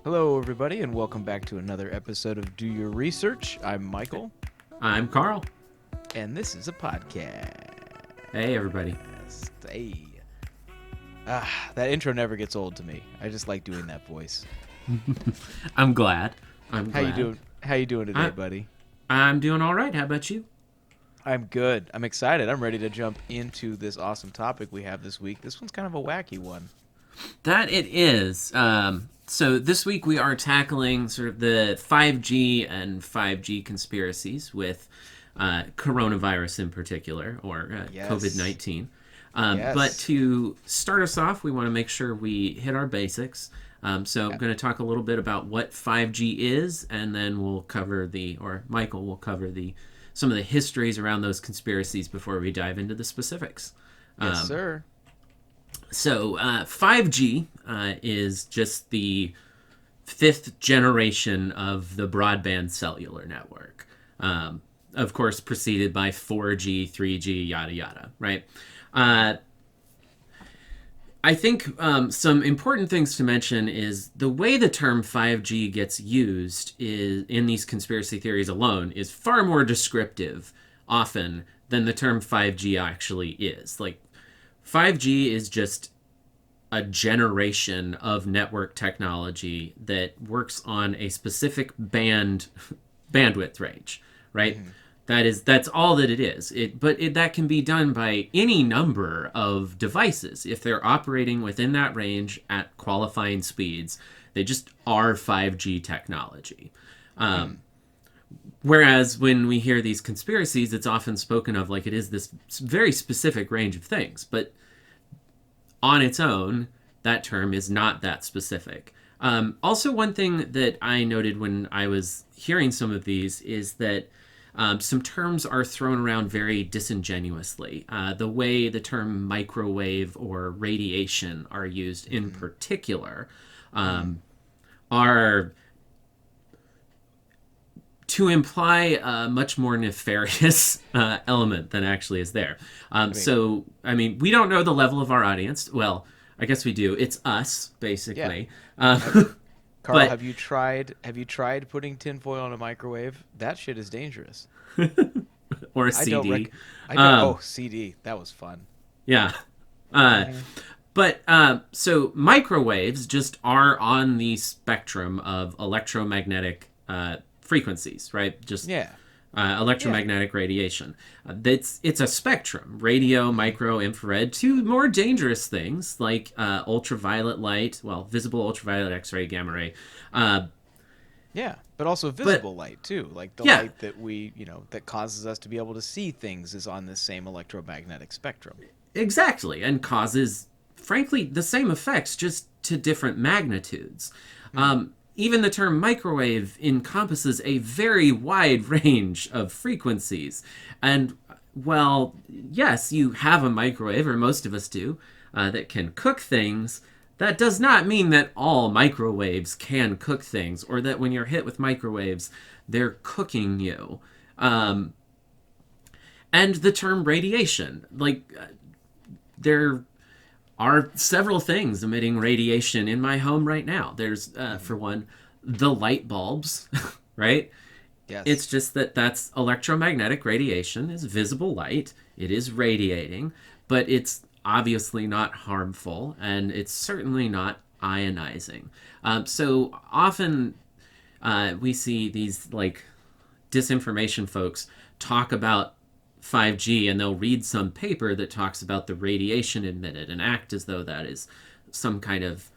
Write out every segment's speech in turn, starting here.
Hello, everybody, and welcome back to another episode of Do Your Research. I'm Michael, I'm Carl. and this is a podcast. Hey, everybody. Hey. That intro never gets old to me. I just like doing that voice. I'm glad. How you doing? How you doing today, buddy? I'm doing all right. How about you? I'm good. I'm excited. I'm ready to jump into this awesome topic we have this week. This one's kind of a wacky one. That it is. So this week we are tackling sort of the 5G and 5G conspiracies with coronavirus in particular, or Yes. COVID-19. Yes. But to start us off, we want to make sure we hit our basics. So I'm going to talk a little bit about what 5G is, and then we'll cover Michael will cover some of the histories around those conspiracies before we dive into the specifics. Yes, sir. So 5G is just the fifth generation of the broadband cellular network. Of course, preceded by 4G, 3G, yada, yada, right? I think some important things to mention is the way the term 5G gets used is in these conspiracy theories alone is far more descriptive often than the term 5G actually is. Like 5G is just a generation of network technology that works on a specific bandwidth range, right? Mm-hmm. That's all that it is. But that can be done by any number of devices if they're operating within that range at qualifying speeds. They just are 5G technology. Whereas when we hear these conspiracies, it's often spoken of like it is this very specific range of things. But on its own, that term is not that specific. Also, one thing that I noted when I was hearing some of these is that some terms are thrown around very disingenuously. The way the term microwave or radiation are used in particular are to imply a much more nefarious element than actually is there. We don't know the level of our audience. Well, I guess we do. It's us, basically. Yeah. Carl, but- have you tried putting tinfoil in a microwave? That shit is dangerous. or a CD. CD. That was fun. Yeah. So microwaves just are on the spectrum of electromagnetic frequencies, right? Just electromagnetic radiation. It's a spectrum: radio, micro, infrared, to more dangerous things like ultraviolet light, visible ultraviolet, X-ray, gamma ray. But also visible light too, like the light that that causes us to be able to see things is on this same electromagnetic spectrum. Exactly, and causes, frankly, the same effects, just to different magnitudes. Even the term microwave encompasses a very wide range of frequencies. And, well, yes, you have a microwave, or most of us do, that can cook things. That does not mean that all microwaves can cook things, or that when you're hit with microwaves, they're cooking you. And the term radiation, there are several things emitting radiation in my home right now. There's, for one, the light bulbs, right? Yes. It's just that's electromagnetic radiation, is visible light. It is radiating, but it's obviously not harmful, and it's certainly not ionizing. So often we see these disinformation folks talk about 5G, and they'll read some paper that talks about the radiation emitted and act as though that is some kind of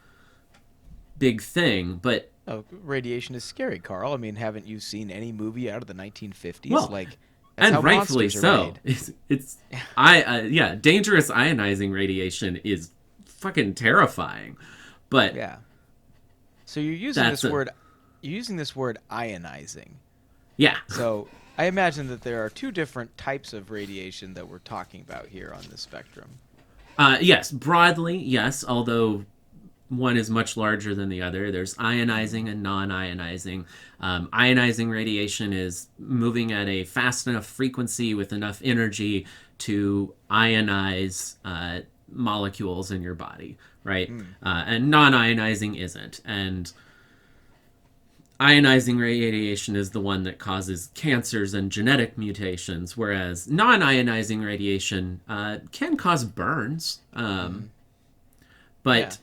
big thing. But radiation is scary, Carl. I mean, haven't you seen any movie out of the 1950s? Well, that's and how rightfully monsters are so. made. Dangerous ionizing radiation is fucking terrifying. But so you're using this word. You're using this word ionizing. Yeah. So I imagine that there are two different types of radiation that we're talking about here on this spectrum. Yes, broadly, yes, although one is much larger than the other. There's ionizing and non-ionizing. Ionizing radiation is moving at a fast enough frequency with enough energy to ionize molecules in your body, right? And non-ionizing isn't. And ionizing radiation is the one that causes cancers and genetic mutations, whereas non-ionizing radiation can cause burns. Yeah. But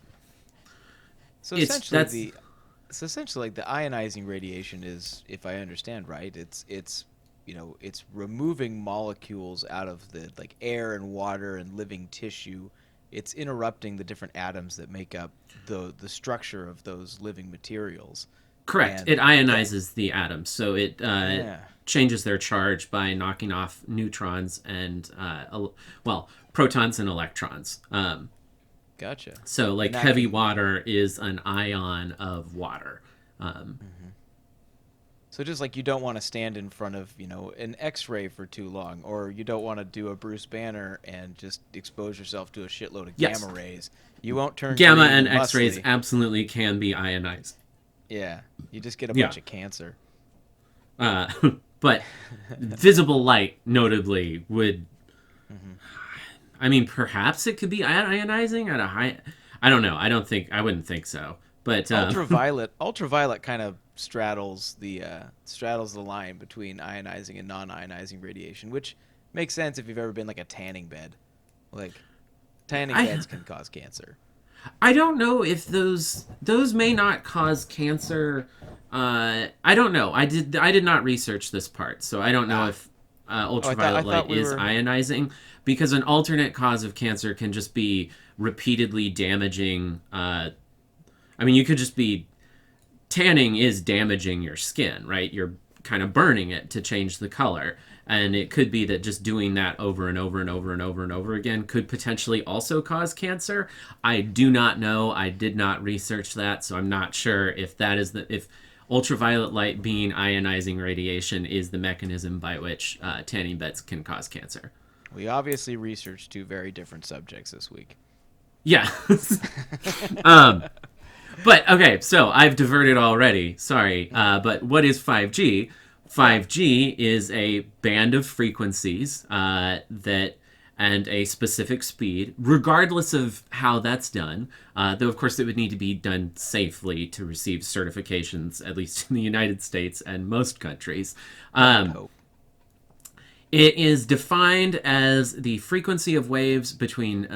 So it's essentially that's the so essentially like the ionizing radiation is, if I understand right, it's it's removing molecules out of the like air and water and living tissue. It's interrupting the different atoms that make up the structure of those living materials. correct. It And that ionizes the atoms, so it yeah, changes their charge by knocking off neutrons and well, protons and electrons. gotcha. So, And like that heavy can water is an ion of water. so just like you don't want to stand in front of, an X-ray for too long, or you don't want to do a Bruce Banner and just expose yourself to a shitload of gamma Yes, rays. You won't turn gamma green and and X-rays muscly. absolutely can be ionized. Yeah, you just get a Yeah, bunch of cancer. uh, but visible light, notably, would. I mean, perhaps it could be ionizing at a high. I don't know. I wouldn't think so. But Ultraviolet kind of straddles the line between ionizing and non-ionizing radiation, which makes sense if you've ever been like a tanning bed. Like tanning I beds can cause cancer. I don't know if those may not cause cancer. I don't know. I did not research this part, so I don't know Ah. if Oh, I ultraviolet thought light we is were. ionizing, because an alternate cause of cancer can just be repeatedly damaging. I mean, you could just be tanning is damaging your skin, right? You're kind of burning it to change the color. And it could be that just doing that over and over and over and over and over again could potentially also cause cancer. I do not know. I did not research that, so I'm not sure if that is if ultraviolet light being ionizing radiation is the mechanism by which tanning beds can cause cancer. We obviously researched two very different subjects this week. Yeah. um, But okay, so I've diverted already. Sorry, but what is 5G? Yeah. 5G is a band of frequencies that and a specific speed, regardless of how that's done. Though, of course, it would need to be done safely to receive certifications, at least in the United States and most countries. One would Um, hope. it is defined as the frequency of waves between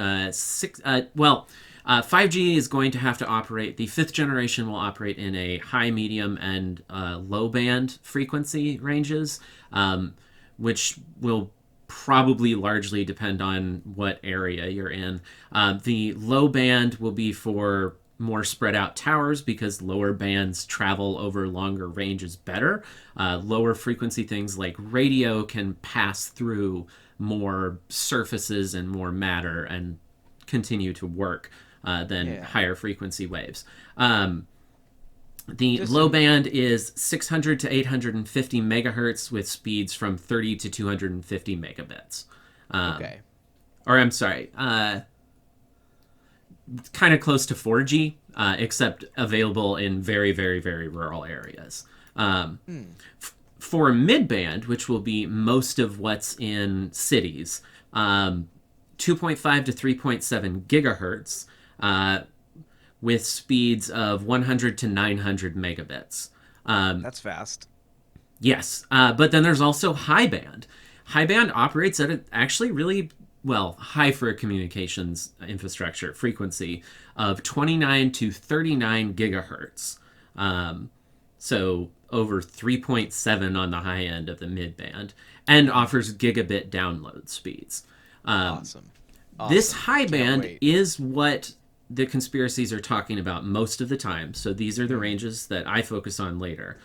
5G is going to have to operate. The fifth generation will operate in a high, medium, and low band frequency ranges, which will probably largely depend on what area you're in. The low band will be for more spread out towers because lower bands travel over longer ranges better. Lower frequency things like radio can pass through more surfaces and more matter and continue to work than Yeah. higher frequency waves. The Just low in. band is 600 to 850 megahertz with speeds from 30 to 250 megabits. Um, Okay. or I'm sorry, kind of close to 4G, except available in very, very, very rural areas. For mid-band, which will be most of what's in cities, 2.5 to 3.7 gigahertz, with speeds of 100 to 900 megabits. That's fast. Yes, but then there's also high band. High band operates at a actually really well high for a communications infrastructure frequency of 29 to 39 gigahertz. So over 3.7 on the high end of the mid band, and offers gigabit download speeds. Awesome. This Awesome. high Can't band wait. is what the conspiracies are talking about most of the time. So these are the Hmm. ranges that I focus on later.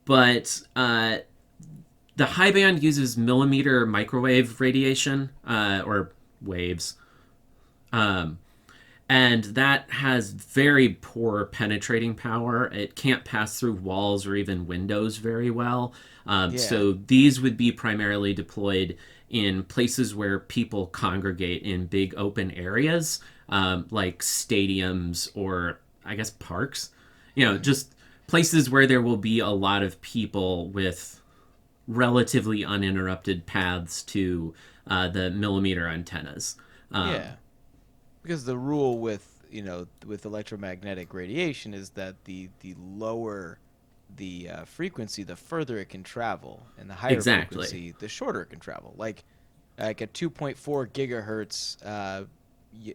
But the high band uses millimeter microwave radiation or waves. And that has very poor penetrating power. It can't pass through walls or even windows very well. Yeah. So these would be primarily deployed in places where people congregate in big open areas, like stadiums or I guess parks. Just places where there will be a lot of people with relatively uninterrupted paths to the millimeter antennas. Yeah. Because the rule with with electromagnetic radiation is that the lower the frequency, the further it can travel, and the higher Exactly. frequency, the shorter it can travel. Like a 2.4 gigahertz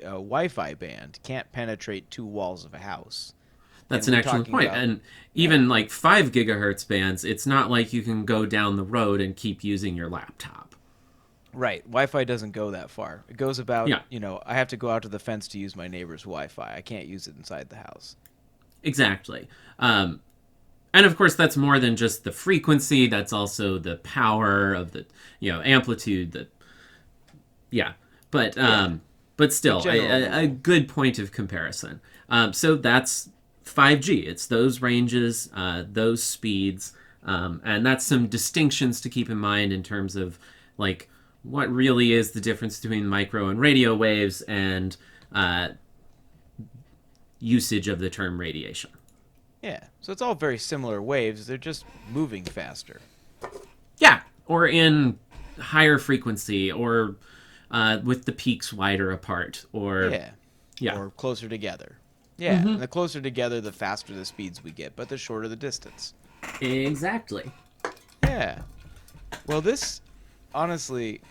Wi-Fi band can't penetrate two walls of a house, That's and an we're excellent talking point. about And yeah. even like 5 gigahertz bands, it's not like you can go down the road and keep using your laptop. Right. Wi-Fi doesn't go that far. It goes about, Yeah, I have to go out to the fence to use my neighbor's Wi-Fi. I can't use it inside the house. exactly. And of course, that's more than just the frequency. That's also the power of the amplitude. That yeah, but Yeah. um, but The still general a rule. good point of comparison. So that's 5G. It's those ranges, those speeds, and that's some distinctions to keep in mind in terms of like what really is the difference between micro and radio waves and uh, usage of the term radiation. Yeah. So it's all very similar waves. They're just moving faster. Yeah, or in higher frequency, or with the peaks wider apart, or Yeah. yeah, Or closer together. Yeah. And the closer together, the faster the speeds we get, but the shorter the distance. exactly. Yeah. Well, this honestly,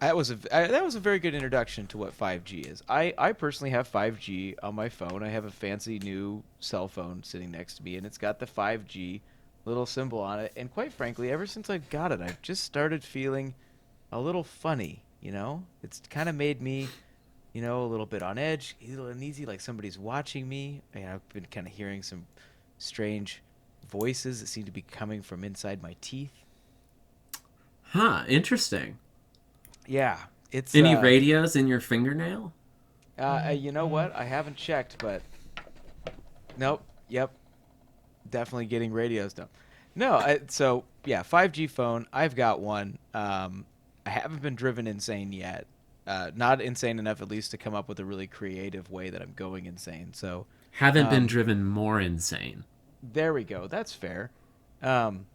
that was a very good introduction to what 5G is. I personally have 5G on my phone. I have a fancy new cell phone sitting next to me, and it's got the 5G little symbol on it. And quite frankly, ever since I got it, I've just started feeling a little funny. It's kind of made me, a little bit on edge, a little uneasy, like somebody's watching me. And I've been kind of hearing some strange voices that seem to be coming from inside my teeth. Huh, interesting. Yeah, it's Any radios in your fingernail? you know what? I haven't checked, but nope. Yep, definitely getting radios done. No, so yeah, 5G phone. I've got one. I haven't been driven insane yet. Not insane enough, at least, to come up with a really creative way that I'm going insane. So, Haven't been um, driven more insane. there we go. That's fair. Um,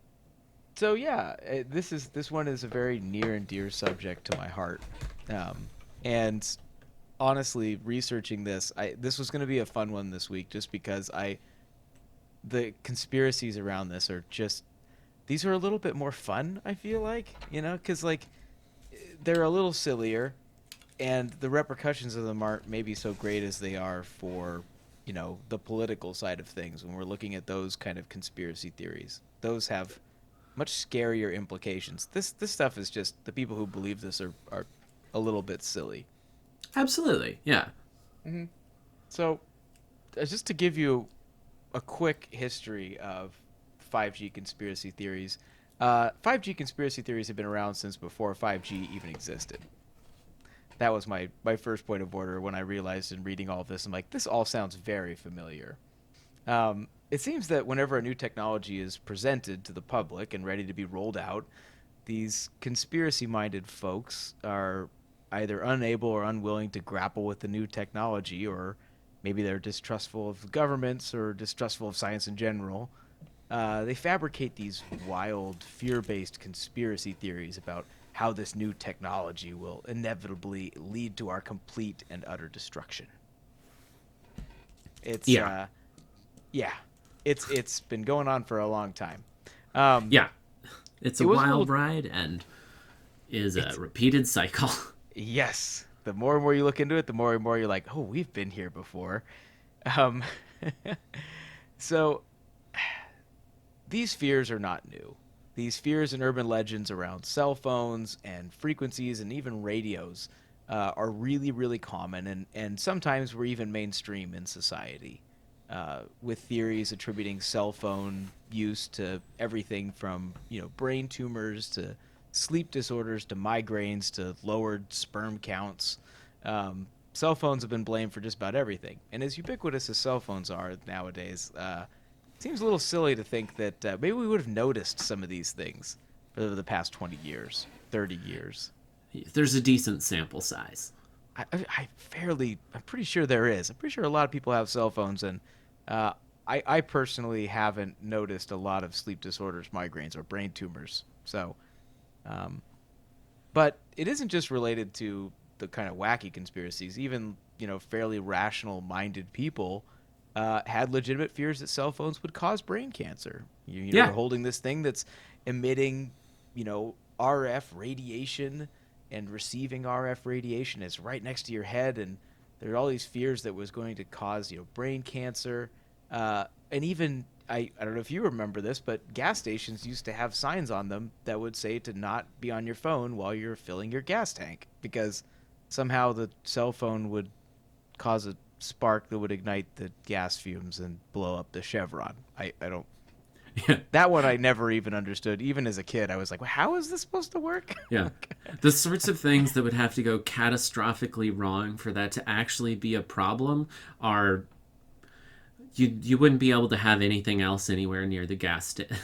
so yeah, this one is a very near and dear subject to my heart. And honestly, researching this was going to be a fun one this week, just because the conspiracies around this are just these are a little bit more fun. I feel like because like they're a little sillier, and the repercussions of them aren't maybe so great as they are for the political side of things. When we're looking at those kind of conspiracy theories, those have much scarier implications. This stuff is just the people who believe this are a little bit silly. Absolutely, yeah. So, just to give you a quick history of 5G conspiracy theories, 5G conspiracy theories have been around since before 5G even existed. That was my first point of order when I realized in reading all of this. I'm like, this all sounds very familiar. It seems that whenever a new technology is presented to the public and ready to be rolled out, these conspiracy minded folks are either unable or unwilling to grapple with the new technology, or maybe they're distrustful of governments or distrustful of science in general. They fabricate these wild, fear based conspiracy theories about how this new technology will inevitably lead to our complete and utter destruction. It's Yeah, yeah, it's been going on for a long time. Um, yeah. It's it a was a wild little. ride and is a It's repeated cycle. yes. The more and more you look into it, the more and more you're like, oh, we've been here before. Um, so these fears are not new. These fears and urban legends around cell phones and frequencies and even radios are really, really common, and sometimes we're even mainstream in society, with theories attributing cell phone use to everything from brain tumors to sleep disorders to migraines to lowered sperm counts. Cell phones have been blamed for just about everything, and as ubiquitous as cell phones are nowadays, seems a little silly to think that maybe we would have noticed some of these things for the past 20 years, 30 years. There's a decent sample size. I'm pretty sure there is. I'm pretty sure a lot of people have cell phones, and uh, I personally haven't noticed a lot of sleep disorders, migraines, or brain tumors. So, um, but it isn't just related to the kind of wacky conspiracies. Even fairly rational-minded people had legitimate fears that cell phones would cause brain cancer. You're Yeah. holding this thing that's emitting, RF radiation and receiving RF radiation is right next to your head, and there are all these fears that was going to cause, brain cancer. And even I don't know if you remember this, but gas stations used to have signs on them that would say to not be on your phone while you're filling your gas tank because somehow the cell phone would cause a spark that would ignite the gas fumes and blow up the chevron. I don't. Yeah. That one I never even understood. Even as a kid, I was like, well, how is this supposed to work? Yeah. The sorts of things that would have to go catastrophically wrong for that to actually be a problem are you wouldn't be able to have anything else anywhere near the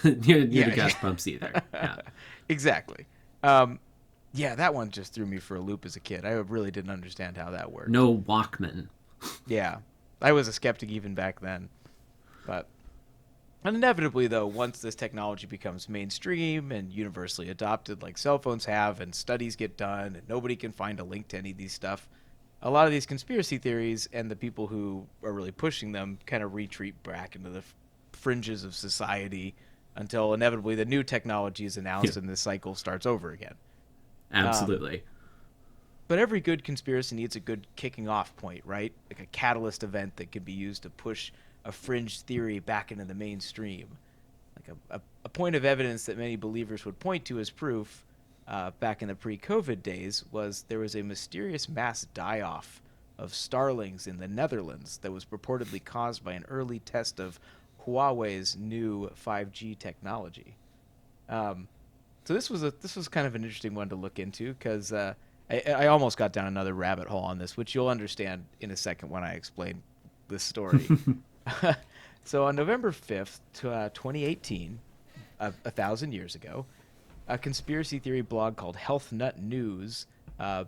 near the Yeah, gas pumps either. Yeah. exactly. Yeah, that one just threw me for a loop as a kid. I really didn't understand how that worked. No Walkman. Yeah, I was a skeptic even back then. But inevitably, though, once this technology becomes mainstream and universally adopted, like cell phones have, and studies get done, and nobody can find a link to any of these stuff, a lot of these conspiracy theories and the people who are really pushing them kind of retreat back into the fringes of society until inevitably the new technology is Yeah. announced and this cycle starts over again. Um, Absolutely. but every good conspiracy needs a good kicking off point, right? Like a catalyst event that can be used to push a fringe theory back into the mainstream. Like a point of evidence that many believers would point to as proof back in the pre-COVID days was there was a mysterious mass die-off of starlings in the Netherlands that was purportedly caused by an early test of Huawei's new 5G technology. Um, so this was kind of an interesting one to look into because I almost got down another rabbit hole on this, which you'll understand in a second when I explain this story. So on November 5th, 2018, a thousand years ago, a conspiracy theory blog called Health Nut News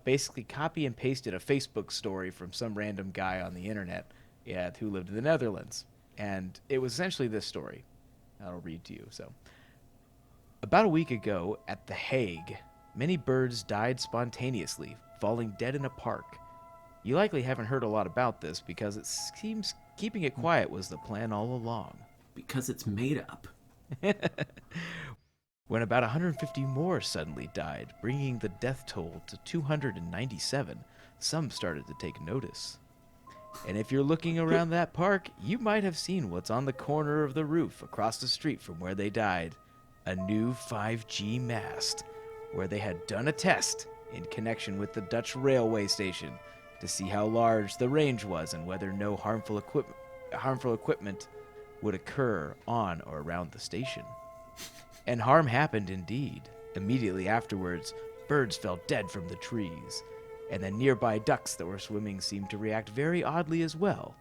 basically copy and pasted a Facebook story from some random guy on the internet who lived in the Netherlands. And it was essentially this story. I'll read to you. So, about a week ago at The Hague, many birds died spontaneously, falling dead in a park. You likely haven't heard a lot about this because it seems keeping it quiet was the plan all along. Because it's made up. When about 150 more suddenly died, bringing the death toll to 297, some started to take notice. And if you're looking around that park, you might have seen what's on the corner of the roof across the street from where they died. A new 5G mast, where they had done a test in connection with the Dutch railway station to see how large the range was and whether no harmful equipment would occur on or around the station. And harm happened indeed. Immediately afterwards, birds fell dead from the trees, and the nearby ducks that were swimming seemed to react very oddly as well.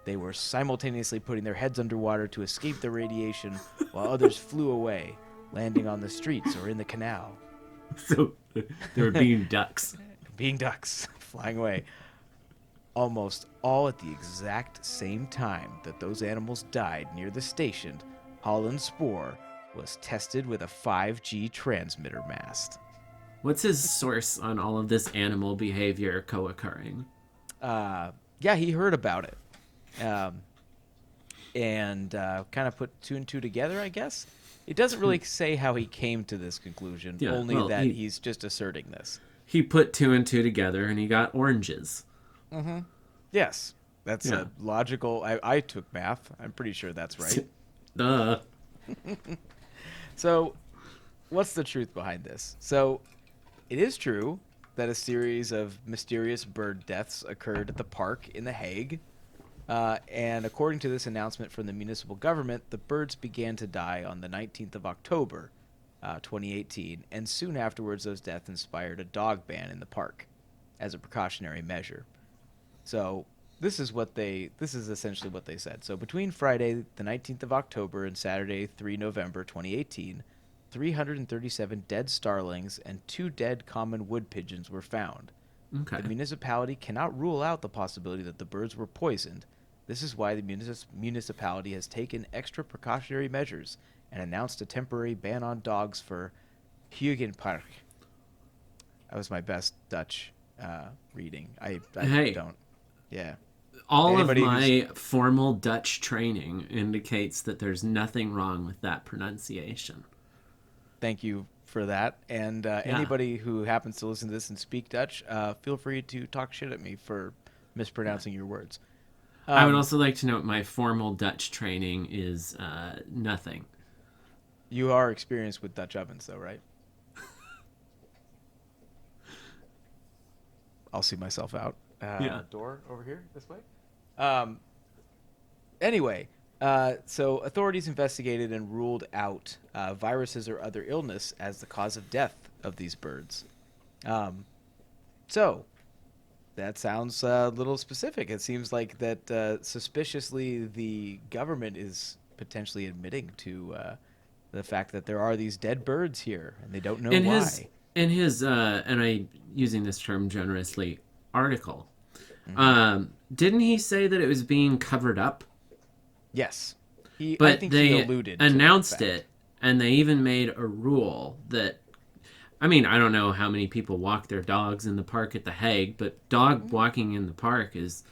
They were simultaneously putting their heads underwater to escape the radiation, while others flew away, landing on the streets or in the canal. So they were being ducks. Being ducks, flying away. Almost all at the exact same time that those animals died near the station, Holland Spoor was tested with a 5G transmitter mast. What's his source on all of this animal behavior co-occurring? Yeah, he heard about it. And kind of put two and two together, I guess. It doesn't really say how he came to this conclusion, Yeah, only well, that he's just asserting this. He put two and two together and he got oranges. Yes, that's Yeah. a logical. I took math. I'm pretty sure that's right. Duh. So, what's the truth behind this? So, it is true that a series of mysterious bird deaths occurred at the park in The Hague. And according to this announcement from the municipal government, the birds began to die on the 19th of October, 2018. And soon afterwards, those deaths inspired a dog ban in the park as a precautionary measure. So, this is essentially what they said. So between Friday, the 19th of October, and Saturday, 3 November 2018, 337 dead starlings and 2 dead common wood pigeons were found. Okay. The municipality cannot rule out the possibility that the birds were poisoned. This is why the municipality has taken extra precautionary measures and announced a temporary ban on dogs for Hugenpark. That was my best Dutch reading. I Hey. don't. Yeah. All of Anybody who's my formal Dutch training indicates that there's nothing wrong with that pronunciation. Thank you for that. And Yeah. anybody who happens to listen to this and speak Dutch, feel free to talk shit at me for Yeah. mispronouncing your words. I would Um, also like to note my formal Dutch training is nothing. you are experienced with Dutch ovens, though, right? I'll see myself out. Yeah. Door over here, this way. Um, anyway, so authorities investigated and ruled out viruses or other illness as the cause of death of these birds. Um, so that sounds a little specific. It seems like that suspiciously the government is potentially admitting to the fact that there are these dead birds here and they don't know In his why. in his and I using this term generously article, Hmm. didn't he say that it was being covered up? Yes, I But think he they alluded to that announced fact. it, and they even made a rule that, I mean, I don't know how many people walk their dogs in the park at The Hague, but dog Mhm. walking in the park is,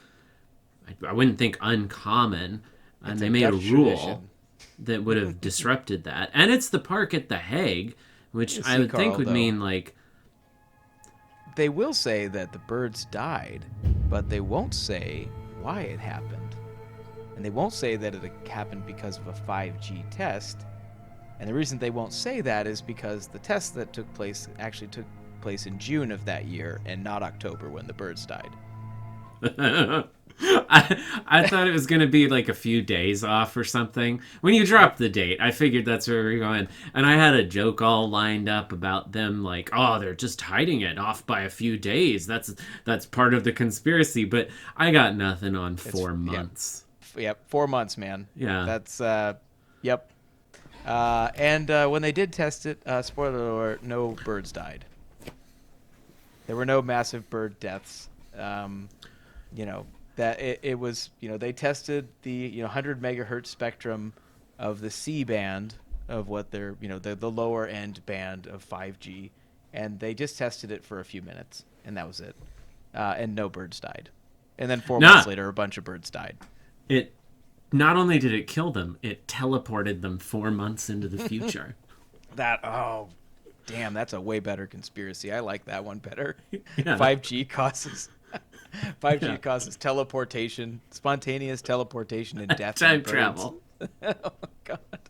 I wouldn't think, uncommon. And It's they a made a Dutch rule tradition. that would have disrupted that. And it's the park at The Hague, which I See, would think Carl, would though, mean, like, they will say that the birds died, but they won't say why it happened. And they won't say that it happened because of a 5G test. And the reason they won't say that is because the test that took place actually took place in June of that year and not October when the birds died. I thought it was going to be like a few days off or something. When you Nope. dropped the date, I figured that's where we are going. And I had a joke all lined up about them like, oh, they're just hiding it off by a few days. That's part of the conspiracy. But I got nothing on It's, four yeah, months. yep, 4 months, man. Yeah. That's yep. And when they did test it, spoiler alert, no birds died. There were no massive bird deaths. Um, you know that it was, they tested the 100 megahertz spectrum of the C band of what they're, the lower end band of 5G, and they just tested it for a few minutes, and that was it. And no birds died. And then 4 months Nah, later, a bunch of birds died. it not only did it kill them, it teleported them 4 months into the future. That oh, damn, that's a way better conspiracy. I like that one better. Yeah. 5G causes 5G Yeah. causes teleportation, spontaneous teleportation and death in Time birds. travel. Oh God.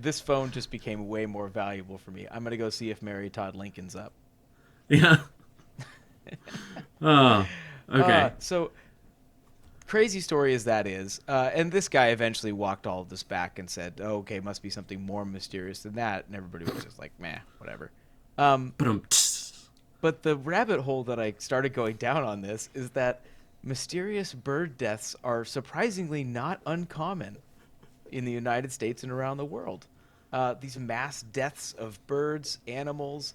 This phone just became way more valuable for me. I'm gonna go see if Mary Todd Lincoln's up. Yeah. Oh, okay. So crazy story as that is, and this guy eventually walked all of this back and said, oh, "Okay, must be something more mysterious than that." And everybody was just like, "Meh, whatever." Um, But but the rabbit hole that I started going down on this is that mysterious bird deaths are surprisingly not uncommon in the United States and around the world. These mass deaths of birds, animals,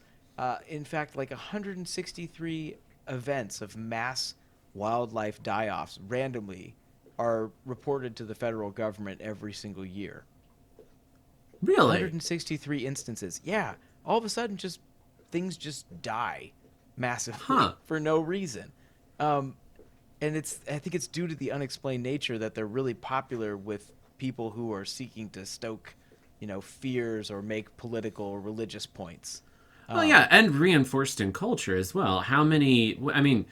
in fact, like 163 events of mass wildlife die-offs randomly are reported to the federal government every single year. really? 163 instances. Yeah, all of a sudden, just things just die massively Huh. for no reason. Um, and I think it's due to the unexplained nature that they're really popular with people who are seeking to stoke, fears or make political or religious points. Well, yeah, Um, and reinforced in culture as well. How many? I mean,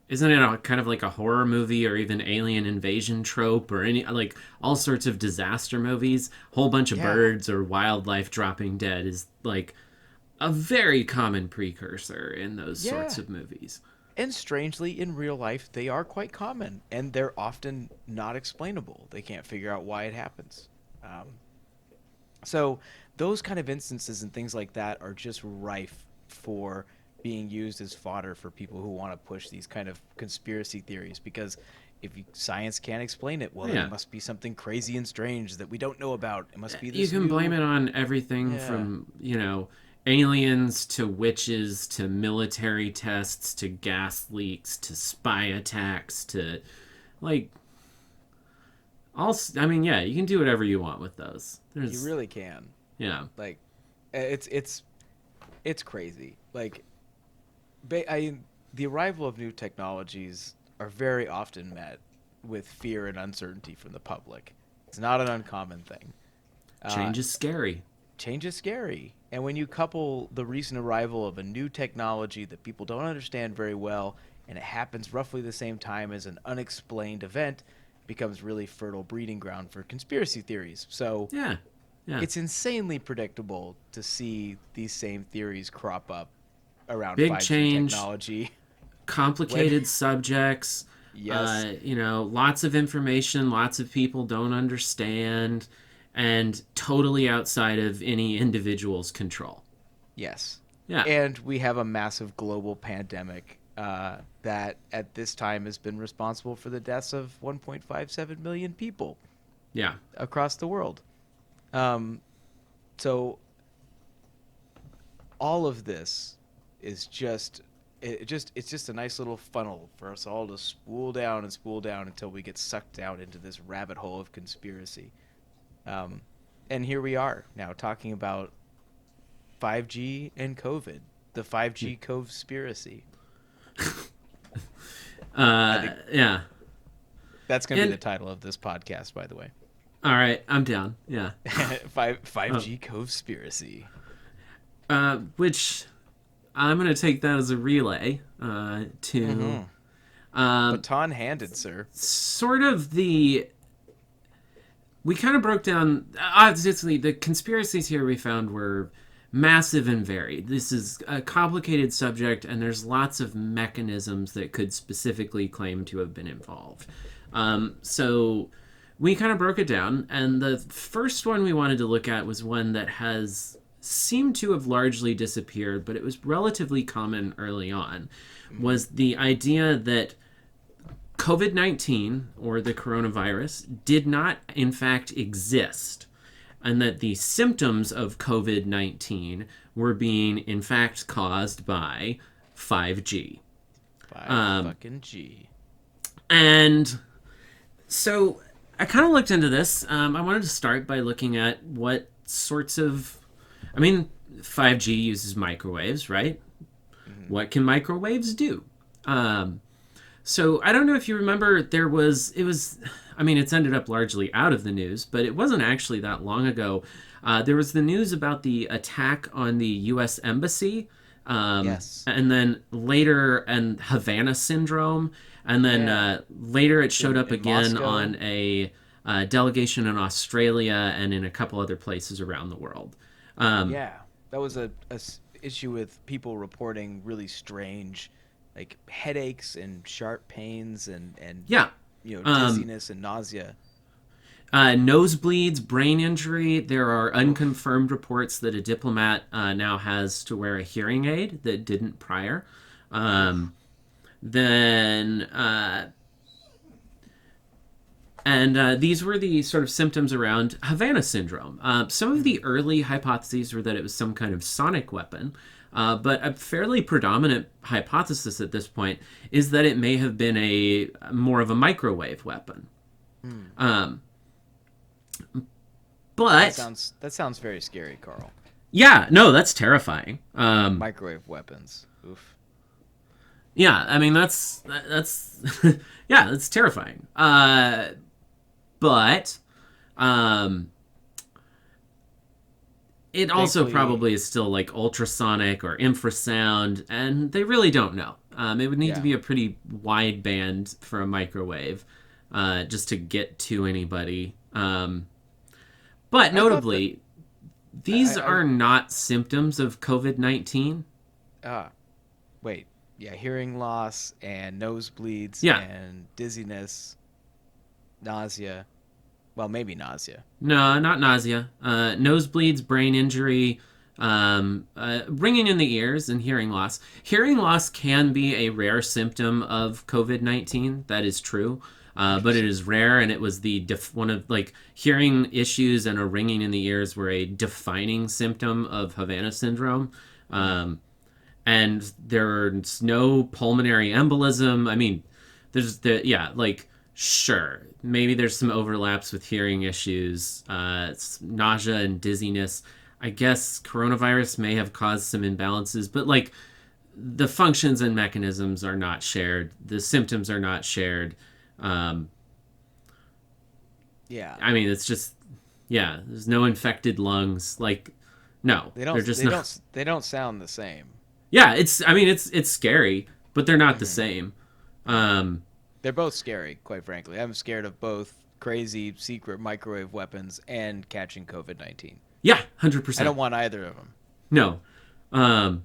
isn't it kind of like a horror movie or even alien invasion trope or any like all sorts of disaster movies? Whole bunch of yeah, birds or wildlife dropping dead is like a very common precursor in those sorts yeah. of movies. And strangely, in real life, they are quite common, and they're often not explainable. They can't figure out why it happens. Um, So those kind of instances and things like that are just rife for being used as fodder for people who want to push these kind of conspiracy theories because if science can't explain it, well then it Yeah, must be something crazy and strange that we don't know about. It must be you this can blame new. it on everything Yeah. from aliens to witches to military tests to gas leaks to spy attacks to like I mean, yeah, you can do whatever you want with those. You There's, really can. yeah, Like it's crazy. Like I the arrival of new technologies are very often met with fear and uncertainty from the public. It's not an uncommon thing. Uh, Change is scary. Change is scary. And when you couple the recent arrival of a new technology that people don't understand very well, and it happens roughly the same time as an unexplained event, it becomes really fertile breeding ground for conspiracy theories. So Yeah. Yeah. it's insanely predictable to see these same theories crop up around Big 5G change, technology. When, complicated subjects, yes, lots of information, lots of people don't understand, and totally outside of any individual's control. yes. Yeah. And we have a massive global pandemic that at this time has been responsible for the deaths of 1.57 million people Yeah. across the world. Um, so all of this is it's just a nice little funnel for us all to spool down until we get sucked down into this rabbit hole of conspiracy. Um, and here we are now talking about 5G and COVID, the 5G Cov-spiracy. I think Yeah. that's going to be And the title of this podcast, by the way. all right, I'm down. Yeah. 5G Cov-spiracy. Which I'm going to take that as a relay to Baton handed, sir. sort of the. We kind of broke down. Obviously, the conspiracies here we found were massive and varied. This is a complicated subject, and there's lots of mechanisms that could specifically claim to have been involved. So we kind of broke it down, and the first one we wanted to look at was one that has seemed to have largely disappeared, but it was relatively common early on, was the idea that COVID-19, or the coronavirus, did not in fact exist, and that the symptoms of COVID-19 were being in fact caused by 5G. Fucking G. And so I kind of looked into this. I wanted to start by looking at what sorts of. 5G uses microwaves, right? Mm-hmm. What can microwaves do? So I don't know if you remember, it's ended up largely out of the news, but it wasn't actually that long ago. There was the news about the attack on the U.S. Embassy. Yes. And then later, and Havana syndrome. And then later it showed up in again Moscow. on a delegation in Australia and in a couple other places around the world. That was a issue with people reporting really strange, like headaches and sharp pains and Yeah. dizziness and nausea. Nosebleeds, brain injury. There are unconfirmed reports that a diplomat now has to wear a hearing aid that didn't prior. These were the sort of symptoms around Havana syndrome. Some of the early hypotheses were that it was some kind of sonic weapon, but a fairly predominant hypothesis at this point is that it may have been more of a microwave weapon. But that sounds very scary, Carl. yeah, no, that's terrifying. Microwave weapons. Oof. Yeah, that's yeah, that's terrifying. But it also Thankfully, probably is still like ultrasonic or infrasound, and they really don't know. It would need to be a pretty wide band for a microwave just to get to anybody. But notably, these are not symptoms of COVID-19. Wait. Yeah, hearing loss and nosebleeds and dizziness, nausea. Well, maybe nausea. No, not nausea. Nosebleeds, brain injury, ringing in the ears, and hearing loss. Hearing loss can be a rare symptom of COVID-19. That is true. But it is rare, and it was one of hearing issues and a ringing in the ears were a defining symptom of Havana syndrome. And there's no pulmonary embolism. Sure, maybe there's some overlaps with hearing issues, nausea and dizziness. I guess coronavirus may have caused some imbalances, but the functions and mechanisms are not shared. The symptoms are not shared. Um, Yeah. I mean, it's just, yeah, there's no infected lungs. Like, no, They they're don't just they not. don't they don't sound the same. Yeah, I mean, it's scary, but they're not the Hmm. same. Hmm. Um, They're both scary, quite frankly. I'm scared of both crazy secret microwave weapons and catching COVID-19. yeah, I 100%. don't want either of them. No. Um,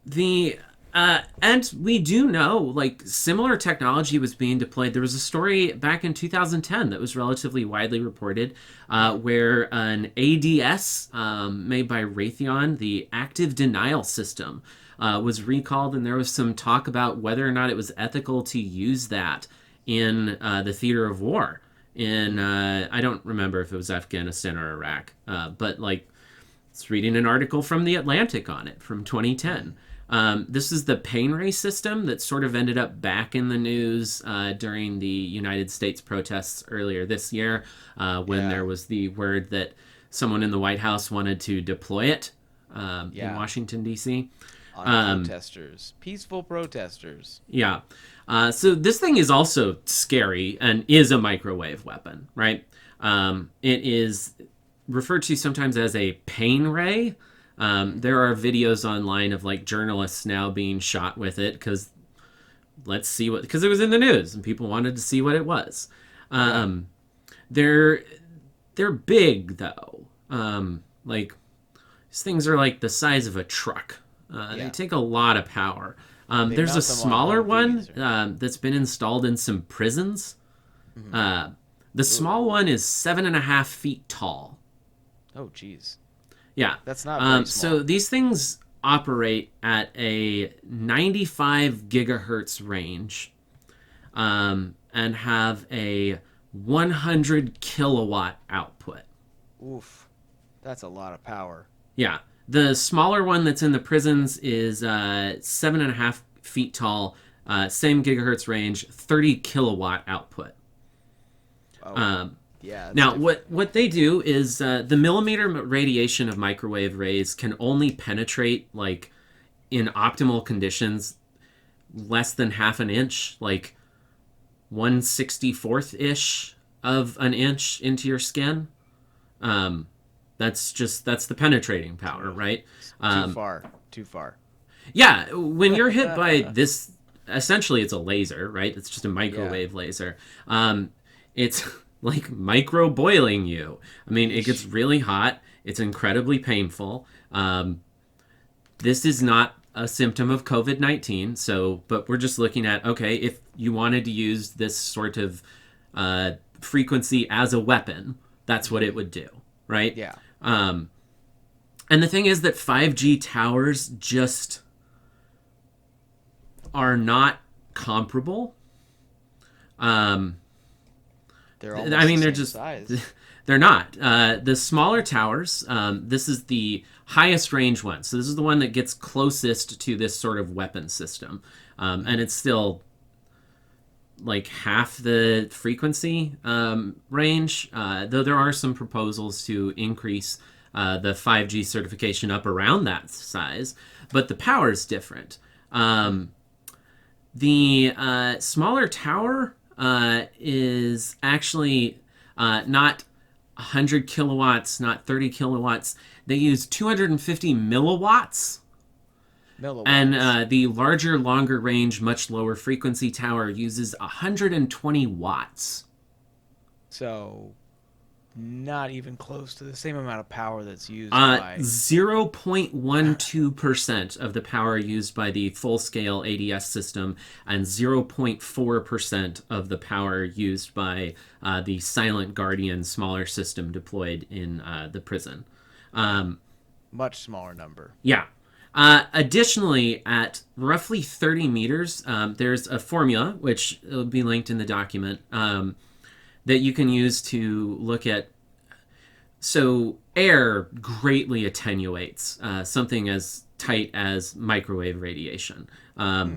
the and we do know like similar technology was being deployed. There was a story back in 2010 that was relatively widely reported, Hmm. where an ADS made by Raytheon, the active denial system, was recalled, and there was some talk about whether or not it was ethical to use that in the theater of war. In Hmm. I don't remember if it was Afghanistan or Iraq, but like it's reading an article from The Atlantic on it from 2010. Hmm. This is the pain ray system that sort of ended up back in the news during the United States protests earlier this year, when Yeah. there was the word that someone in the White House wanted to deploy it in Yeah. Washington, D.C. On Um, protesters, peaceful protesters. yeah. So this thing is also scary and is a microwave weapon, right? It is referred to sometimes as a pain ray. Hmm. There are videos online of like journalists now being shot with it because let's see what because it was in the news and people wanted to see what it was. Yeah. Um, they're they're big though. Like these things are like the size of a truck. They Yeah. take a lot of power. They There's a mount them on smaller one Humvees. Or... that's been installed in some prisons. Hmm. Uh, the Ooh. small one is 7.5 feet tall. Oh, geez. Yeah. That's not very So small. these things operate at a 95 gigahertz range and have a 100 kilowatt output. Oof. That's a lot of power. Yeah. The smaller one that's in the prisons is 7.5 feet tall, same gigahertz range, 30 kilowatt output. Oh, Um, yeah, that's Now, different. what they do is the millimeter radiation of microwave rays can only penetrate like in optimal conditions less than half an inch, like 1/64th ish of an inch into your skin. Um, that's the penetrating power, Ugh. right? Too Um, far. Too far. yeah, when you're hit by this, essentially it's a laser, right? It's just a Yeah. microwave laser. It's like micro boiling you. I mean, it gets Yeesh. really hot. It's incredibly painful. This is not a symptom of COVID-19. So, but we're just looking at okay, if you wanted to use this sort of frequency as a weapon, that's what it Hmm. would do, right? Yeah. And the thing is that 5G towers just are not comparable. Um, They're I almost the mean, they're same just size. they're not. The smaller towers. This is the highest range one. So this is the one that gets closest to this sort of weapon system, and Hmm. it's still like half the frequency range. Though there are some proposals to increase the 5G certification up around that size, but the power is different. Hmm. The smaller tower is actually not 100 kilowatts, not 30 kilowatts. They use 250 milliwatts. And Milliwatts. the larger, longer range, much lower frequency tower uses 120 watts. So not even close to the same amount of power that's used by. 0.12% of the power used by the full scale ADS system, and 0.4% of the power used by the Silent Guardian smaller system deployed in the prison. Yeah. Much smaller number. Yeah. Additionally, at roughly 30 meters, there's a formula, which will be linked in the document, that you can use to look at. So, air greatly attenuates something as tight as microwave radiation. Hmm.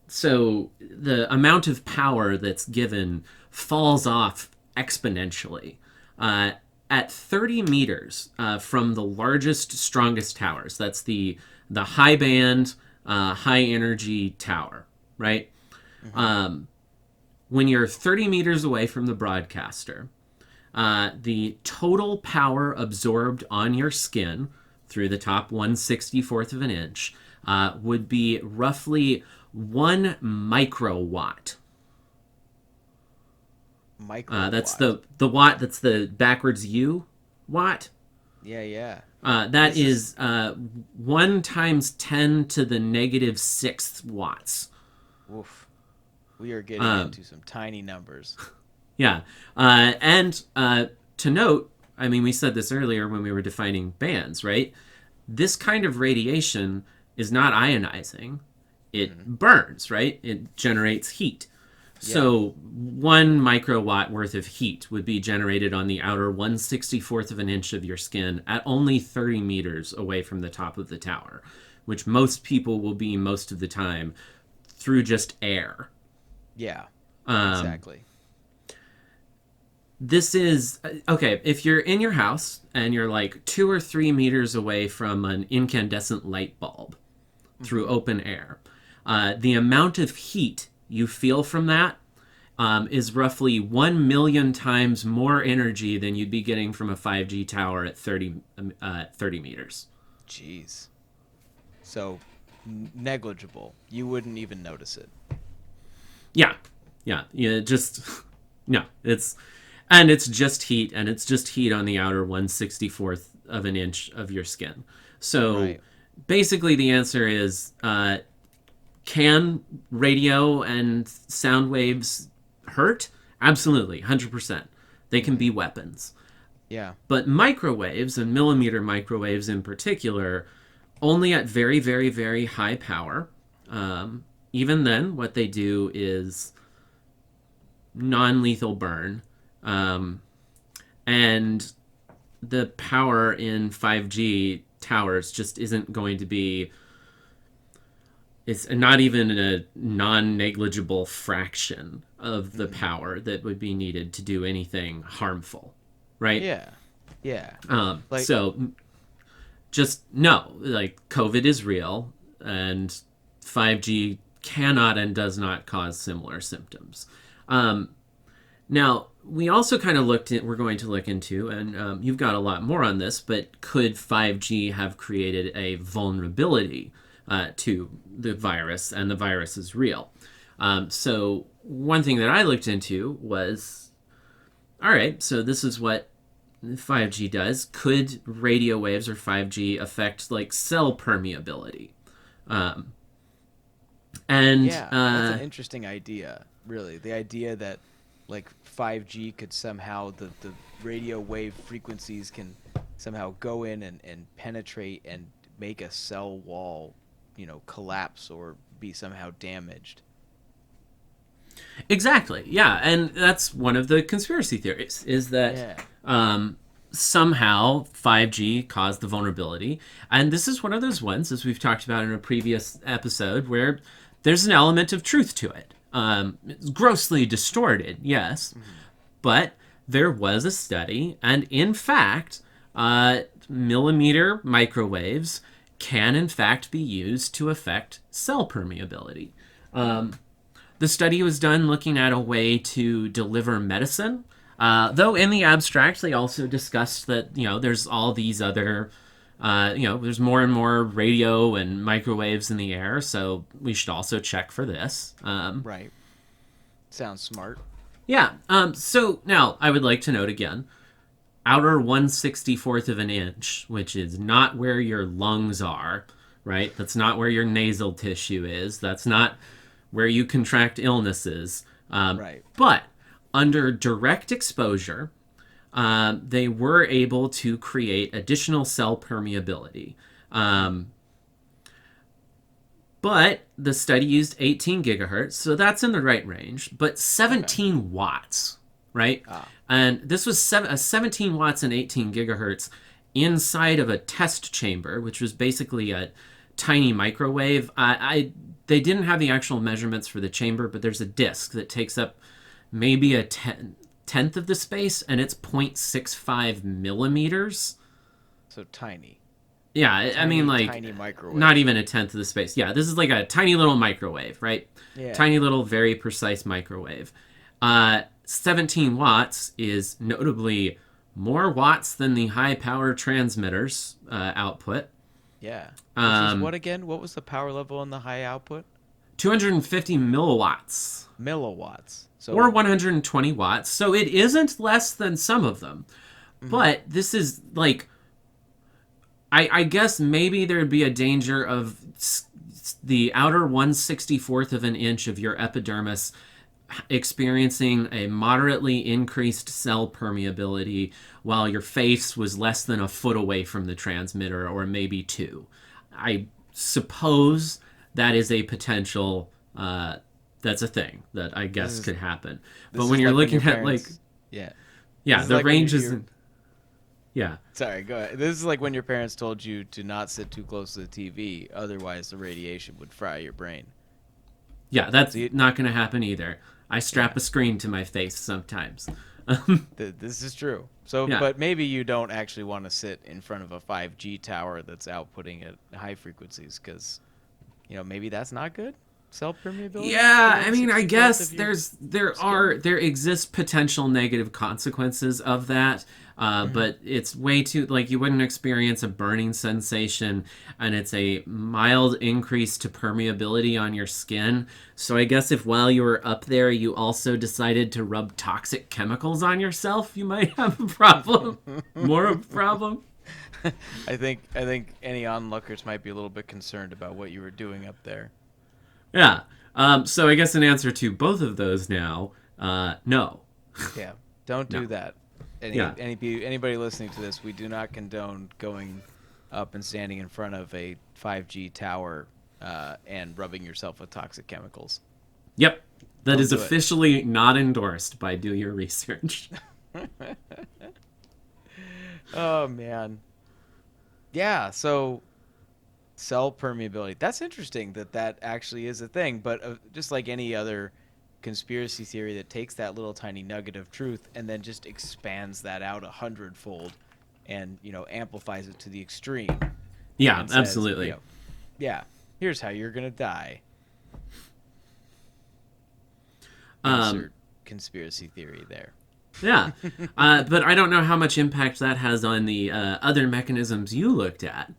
So, the amount of power that's given falls off exponentially. Uh, at 30 meters from the largest, strongest towers, that's the high band, high energy tower, right? Mm-hmm. When you're 30 meters away from the broadcaster, the total power absorbed on your skin through the top 1/64th of an inch would be roughly 1 microwatt. That's Microwatt. the watt. That's the backwards U watt. Yeah, yeah. That This is is 1 times 10 to the negative sixth watts. Oof. We are getting Um, into some tiny numbers. yeah. And to note, I mean, we said this earlier when we were defining bands, right? This kind of radiation is not ionizing, it Hmm. burns, right? It generates heat. Yeah. So 1 microwatt worth of heat would be generated on the outer 1/64th of an inch of your skin at only 30 meters away from the top of the tower, which most people will be most of the time through just air. Yeah. Um, Exactly. this is okay if you're in your house and you're like 2 or 3 meters away from an incandescent light bulb through Hmm. open air. The amount of heat you feel from that is roughly 1 million times more energy than you'd be getting from a 5G tower at 30 meters. Jeez. So negligible. You wouldn't even notice it. Yeah, yeah. Just no. It's just heat, and it's just heat on the outer 1/64th of an inch of your skin. So Right. basically, the answer is can radio and sound waves hurt? Absolutely, 100%. They can Hmm. be weapons. Yeah. But microwaves, and millimeter microwaves in particular, only at very, very, very high power. Even then, what they do is non lethal burn. Um, and the power in 5G towers just isn't going to be, it's not even a non negligible fraction of the Hmm. power that would be needed to do anything harmful, right? Yeah. Yeah. Like So just know, like, COVID is real, and 5G cannot and does not cause similar symptoms. Um, Now, we also kind of looked at, we're going to look into, and you've got a lot more on this, but could 5G have created a vulnerability to the virus, and the virus is real? So, one thing that I looked into was all right, so this is what 5G does. Could radio waves or 5G affect like cell permeability? Um, and yeah, that's an interesting idea, really. The idea that like 5G could somehow the radio wave frequencies can somehow go in and penetrate and make a cell wall, collapse or be somehow damaged. Exactly. Yeah, and that's one of the conspiracy theories is that Yeah. um, somehow 5G caused the vulnerability, and this is one of those ones, as we've talked about in a previous episode, where there's an element of truth to it. It's grossly distorted, yes, Hmm. but there was a study, and in fact, millimeter microwaves can in fact be used to affect cell permeability. The study was done looking at a way to deliver medicine. Though in the abstract, they also discussed that there's all these other, there's more and more radio and microwaves in the air, so we should also check for this. Right. Sounds smart. Yeah. So now I would like to note again, outer 1/64th of an inch, which is not where your lungs are, right? That's not where your nasal tissue is. That's not where you contract illnesses. Right. But under direct exposure, they were able to create additional cell permeability. Um, but the study used 18 gigahertz, so that's in the right range, but Okay. 17 watts, right? Ah. And this was 17 watts and 18 gigahertz inside of a test chamber, which was basically a tiny microwave. They didn't have the actual measurements for the chamber, but there's a disk that takes up maybe a tenth of the space, and it's 0.65 millimeters. So tiny. Yeah, I mean, Tiny, like, tiny microwave. not even a tenth of the space. Yeah, this is like a tiny little microwave, right? Yeah. Tiny little, very precise microwave. 17 watts is notably more watts than the high power transmitters output. Yeah. Which is what Um, again? What was the power level on the high output? 250 milliwatts Milliwatts. or So, 120 watts. So it isn't less than some of them. mhm. But this is like, I guess maybe there'd be a danger of the outer 1/64th of an inch of your epidermis experiencing a moderately increased cell permeability while your face was less than a foot away from the transmitter, or maybe two. I suppose that is a potential, that's a thing that I this guess is could happen. But this when is you're like when your looking at, like, parents. Yeah. yeah, This is the like when range you're isn't, yeah. sorry, go ahead. This is like when your parents told you to not sit too close to the TV, otherwise the radiation would fry your brain. Yeah, that's So you, not going to happen either. I strap yeah, a screen to my face sometimes. this is true. So, Yeah. but maybe you don't actually want to sit in front of a 5G tower that's outputting at high frequencies because, maybe that's not good. Cell permeability Yeah, I within mean, I 64th guess of your there skin. there exist potential negative consequences of that, Hmm. but it's way too, like, you wouldn't experience a burning sensation, and it's a mild increase to permeability on your skin. So I guess if while you were up there you also decided to rub toxic chemicals on yourself, you might have a problem, more of a problem. I think any onlookers might be a little bit concerned about what you were doing up there. Yeah. So I guess in answer to both of those now, no, Yeah, don't no. do that. Yeah. Anybody listening to this, we do not condone going up and standing in front of a 5G tower and rubbing yourself with toxic chemicals. Yep. That Don't is do it. officially not endorsed by Do Your Research. Oh man. Yeah. So cell permeability. That's interesting that actually is a thing. But just like any other conspiracy theory that takes that little tiny nugget of truth and then just expands that out 100-fold and amplifies it to the extreme Yeah, and says, absolutely. yeah, here's how you're gonna die. Um, Insert conspiracy theory there. yeah. But I don't know how much impact that has on the other mechanisms you looked at.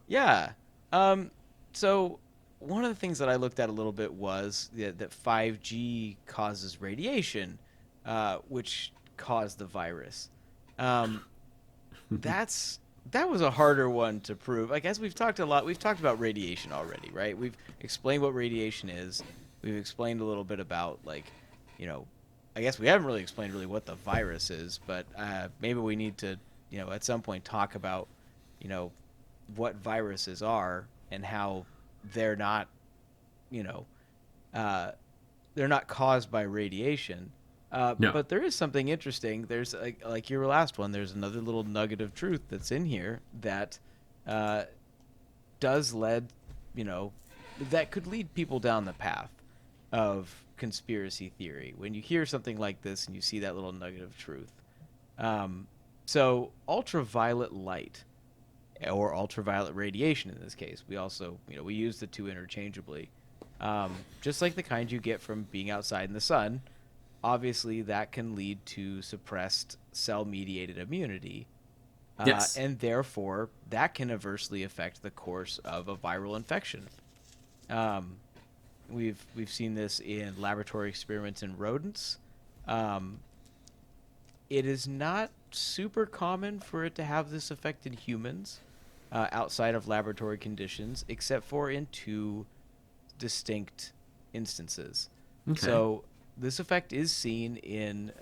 Yeah. Um, so one of the things that I looked at a little bit was that 5G causes radiation, which caused the virus. Um, that's that was a harder one to prove. I guess we've talked a lot. We've talked about radiation already, right? We've explained what radiation is. We've explained a little bit about you know, I guess we haven't really explained really what the virus is, but maybe we need to, at some point talk about, you know, what viruses are and how they're not, you know, uh, they're not caused by radiation. No. But there is something interesting. There's like your last one. There's another little nugget of truth that's in here that uh, does lead, you know, that could lead people down the path of conspiracy theory. When you hear something like this and you see that little nugget of truth, um, so ultraviolet light or ultraviolet radiation in this case, we also, we use the two interchangeably. Just like the kind you get from being outside in the sun, obviously that can lead to suppressed cell mediated immunity. Yes. And therefore, that can adversely affect the course of a viral infection. Um, we've seen this in laboratory experiments in rodents. Um, it is not super common for it to have this effect in humans outside of laboratory conditions, except for in two distinct instances. Okay. So this effect is seen in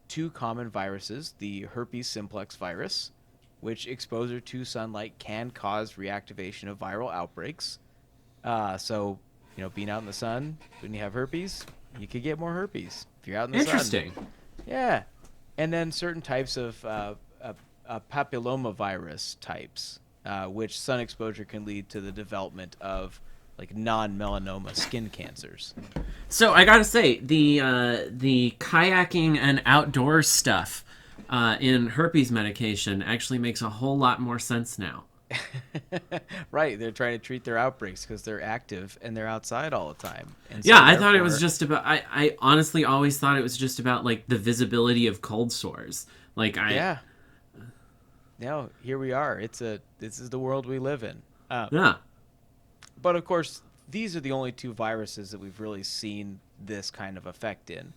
two common viruses: the herpes simplex virus, which exposure to sunlight can cause reactivation of viral outbreaks. So, being out in the sun when you have herpes, you could get more herpes if you're out in the sun. Interesting. Yeah, and then certain types of papillomavirus types, which sun exposure can lead to the development of like non-melanoma skin cancers. So I gotta say, the kayaking and outdoor stuff in herpes medication actually makes a whole lot more sense now. Right, they're trying to treat their outbreaks because they're active and they're outside all the time, and Yeah, so I thought it was therefore, just about. I honestly always thought it was just about like the visibility of cold sores. Like I, yeah, now here we are. This is the world we live in. yeah, But of course, these are the only two viruses that we've really seen this kind of effect in.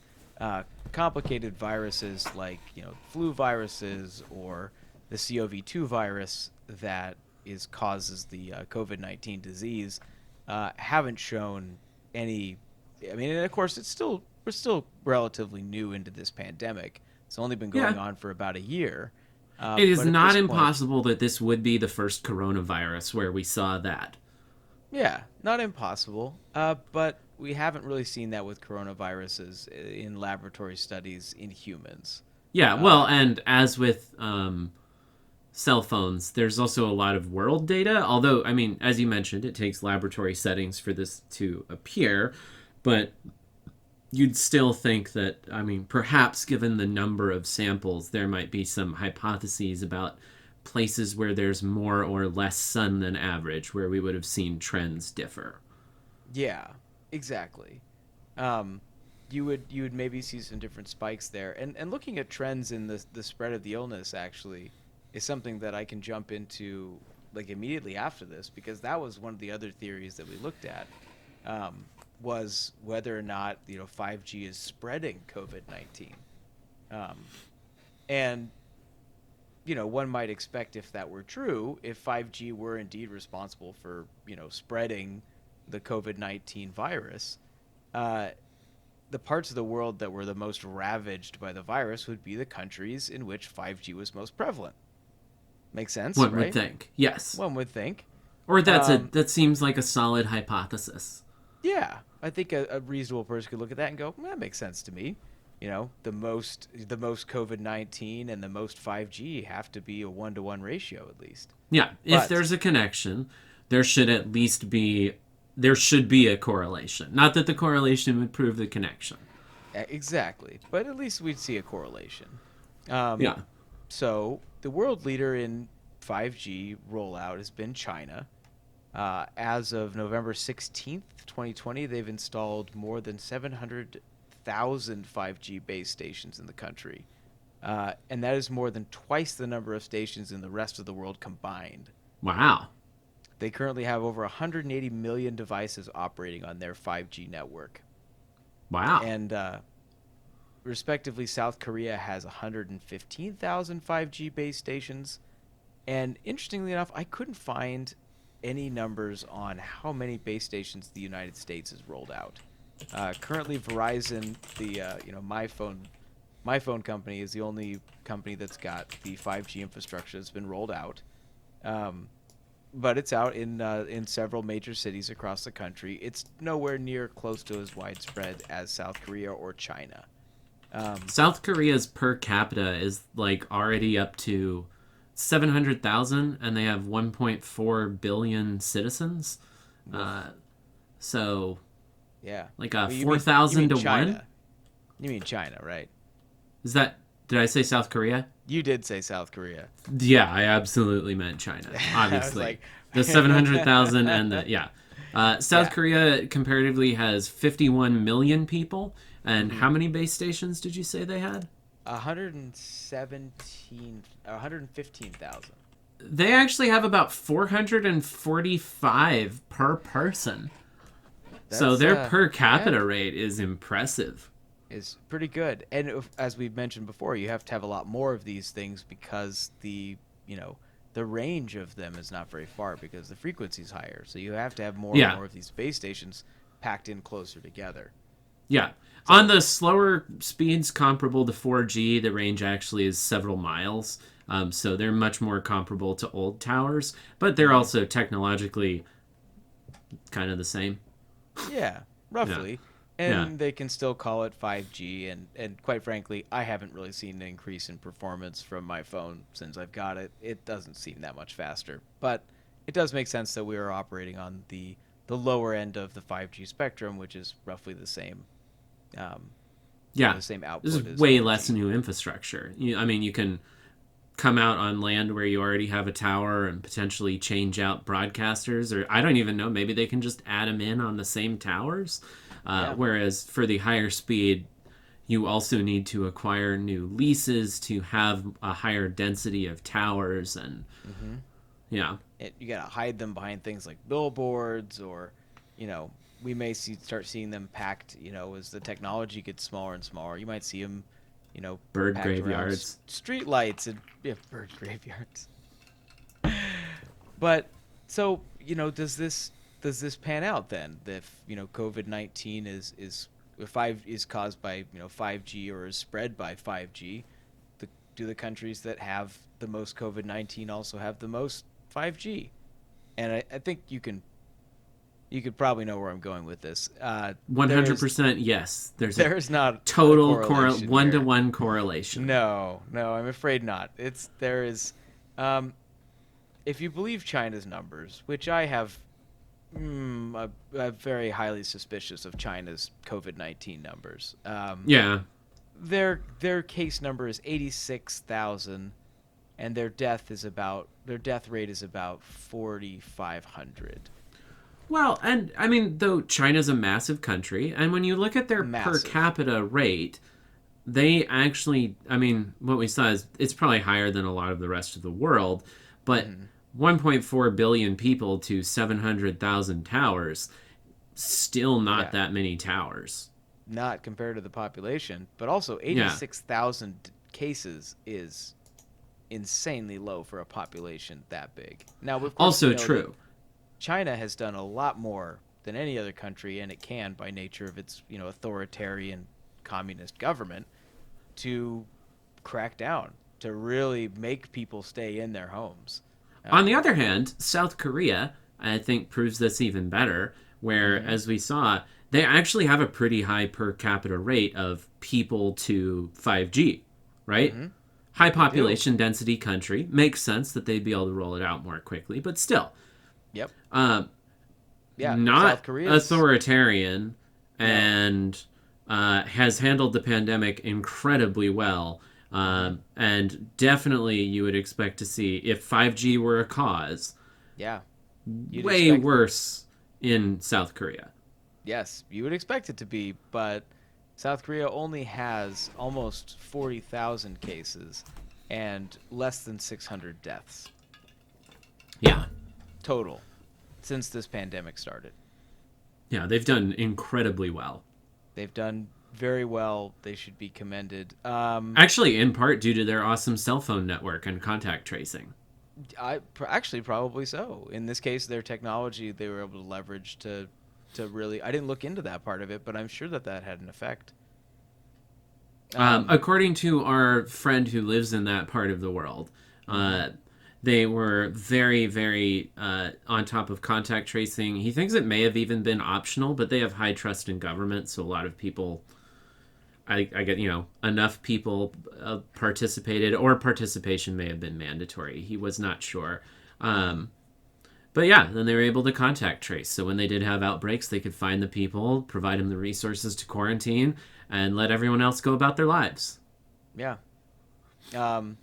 Complicated viruses like flu viruses or the CoV-2 virus that causes the COVID-19 disease haven't shown any. I mean, and of course, we're still relatively new into this pandemic. It's only been going yeah. on for about a year, It is but at not this point, impossible that this would be the first coronavirus where we saw that. yeah, not impossible. But we haven't really seen that with coronaviruses in laboratory studies in humans. Yeah, Uh, well, and as with cell phones, there's also a lot of world data. Although, I mean, as you mentioned, it takes laboratory settings for this to appear, but you'd still think that, I mean, perhaps given the number of samples, there might be some hypotheses about places where there's more or less sun than average, where we would have seen trends differ. yeah, exactly. Um, you would maybe see some different spikes there, and looking at trends in the spread of the illness actually is something that I can jump into like immediately after this because that was one of the other theories that we looked at. Was whether or not 5G is spreading COVID-19. Um, and one might expect if that were true, if 5G were indeed responsible for spreading the COVID-19 virus, uh, the parts of the world that were the most ravaged by the virus would be the countries in which 5G was most prevalent. Makes sense, One would right? think. Yes. One would think. Or Um, that seems like a solid hypothesis. Yeah, I think a reasonable person could look at that and go, "Well, that makes sense to me." The most COVID-19 and the most 5G have to be a 1-to-1 ratio at least. Yeah, if But there's a connection, there should at least be there should be a correlation. Not that the correlation would prove the connection. exactly, but at least we'd see a correlation. Um, Yeah. so the world leader in 5G rollout has been China. As of November 16th, 2020, they've installed more than 700,000 5G base stations in the country. And that is more than twice the number of stations in the rest of the world combined. Wow. They currently have over 180 million devices operating on their 5G network. Wow. And respectively, South Korea has 115,000 5G base stations. And interestingly enough, I couldn't find any numbers on how many base stations the United States has rolled out. Currently, Verizon, the my phone company, is the only company that's got the 5G infrastructure that's been rolled out. Um, but it's out in several major cities across the country. It's nowhere near close to as widespread as South Korea or China. Um, South Korea's per capita is like already up to 700,000 and they have 1.4 billion citizens. Woof. Uh, so Yeah. like a Well, you 4,000 mean to 1? China? You mean China, right? Is that did I say South Korea? You did say South Korea. Yeah, I absolutely meant China, I was obviously. like, The 700,000 and the, yeah. South yeah. Korea comparatively has 51 million people. And Hmm. how many base stations did you say they had? 115,000. They actually have about 445 per person. So That's their per yeah, capita rate is impressive. is pretty good. And as we've mentioned before, you have to have a lot more of these things because the range of them is not very far because the frequency is higher. So you have to have more and Yeah. more of these base stations packed in closer together. Yeah. On So, the slower speeds comparable to 4G, the range actually is several miles. So they're much more comparable to old towers, but they're mhm. also technologically kind of the same. Yeah, Yeah. roughly. Yeah. And they can still call it 5G. And quite frankly, I haven't really seen an increase in performance from my phone since I've got it. It doesn't seem that much faster. But it does make sense that we are operating on the lower end of the 5G spectrum, which is roughly the same. Um, Yeah. the same This output is as way less 4G. new infrastructure. You can come out on land where you already have a tower and potentially change out broadcasters, or I don't even know, maybe they can just add them in on the same towers. Yeah. Whereas for the higher speed, you also need to acquire new leases to have a higher density of towers, and Hmm. yeah, You gotta hide them behind things like billboards, or, you know, we may start seeing them packed. You know, as the technology gets smaller and smaller, you might see them, you know, bird packed around graveyards. street lights and, yeah, bird graveyards. But so, you know, does this pan out then? If, you know, COVID-19 is if five is caused by, you know, 5G, or is spread by 5G, do the countries that have the most COVID-19 also have the most 5G? And I think you could probably know where I'm going with this. There is 100% yes. There's a there is not a total correlation here. 1-to-1 correlation. No, no, I'm afraid not. There is, um, if you believe China's numbers, which I have, I'm very highly suspicious of China's COVID-19 numbers. Yeah. Their case number is 86,000, and their death rate is about 4,500. Well, and I mean, though China's a massive country, and when you look at their per Massive. capita rate, they actually, I mean, what we saw is it's probably higher than a lot of the rest of the world, but Hmm. 1.4 billion people to 700,000 towers, still not Yeah, that many towers. not compared to the population, but also Yeah. 86,000 cases is insanely low for a population that big. Now, of course, we Also know that true. China has done a lot more than any other country, and it can by nature of its, you know, authoritarian communist government, to crack down, to really make people stay in their homes. On the Um, other hand, South Korea, I think, proves this even better, where, hmm. as we saw, they actually have a pretty high per capita rate of people to 5G, right? Hmm. High They do. population density country. Makes sense that they'd be able to roll it out more quickly, but still, Yep. um, Yeah. not South Korea's. authoritarian, No. and has handled the pandemic incredibly well. Hmm. And definitely, you would expect to see, if 5G were a cause, Yeah. You'd way expect. worse in South Korea. Yes, you would expect it to be, but South Korea only has almost 40,000 cases and less than 600 deaths Yeah. total since this pandemic started. Yeah, they've done incredibly well. They've done very well. They should be commended. Actually, in part due to their awesome cell phone network and contact tracing. Actually probably so. In this case, their technology they were able to leverage to really. I didn't look into that part of it, but I'm sure that that had an effect. Um, According to our friend who lives in that part of the world, mhm. uh, they were very, very on top of contact tracing. He thinks it may have even been optional, but they have high trust in government, so a lot of people, I get, enough people participated, or participation may have been mandatory. He was not sure. Mhm. Um, but yeah, then they were able to contact trace. So when they did have outbreaks, they could find the people, provide them the resources to quarantine, and let everyone else go about their lives. Yeah. Um,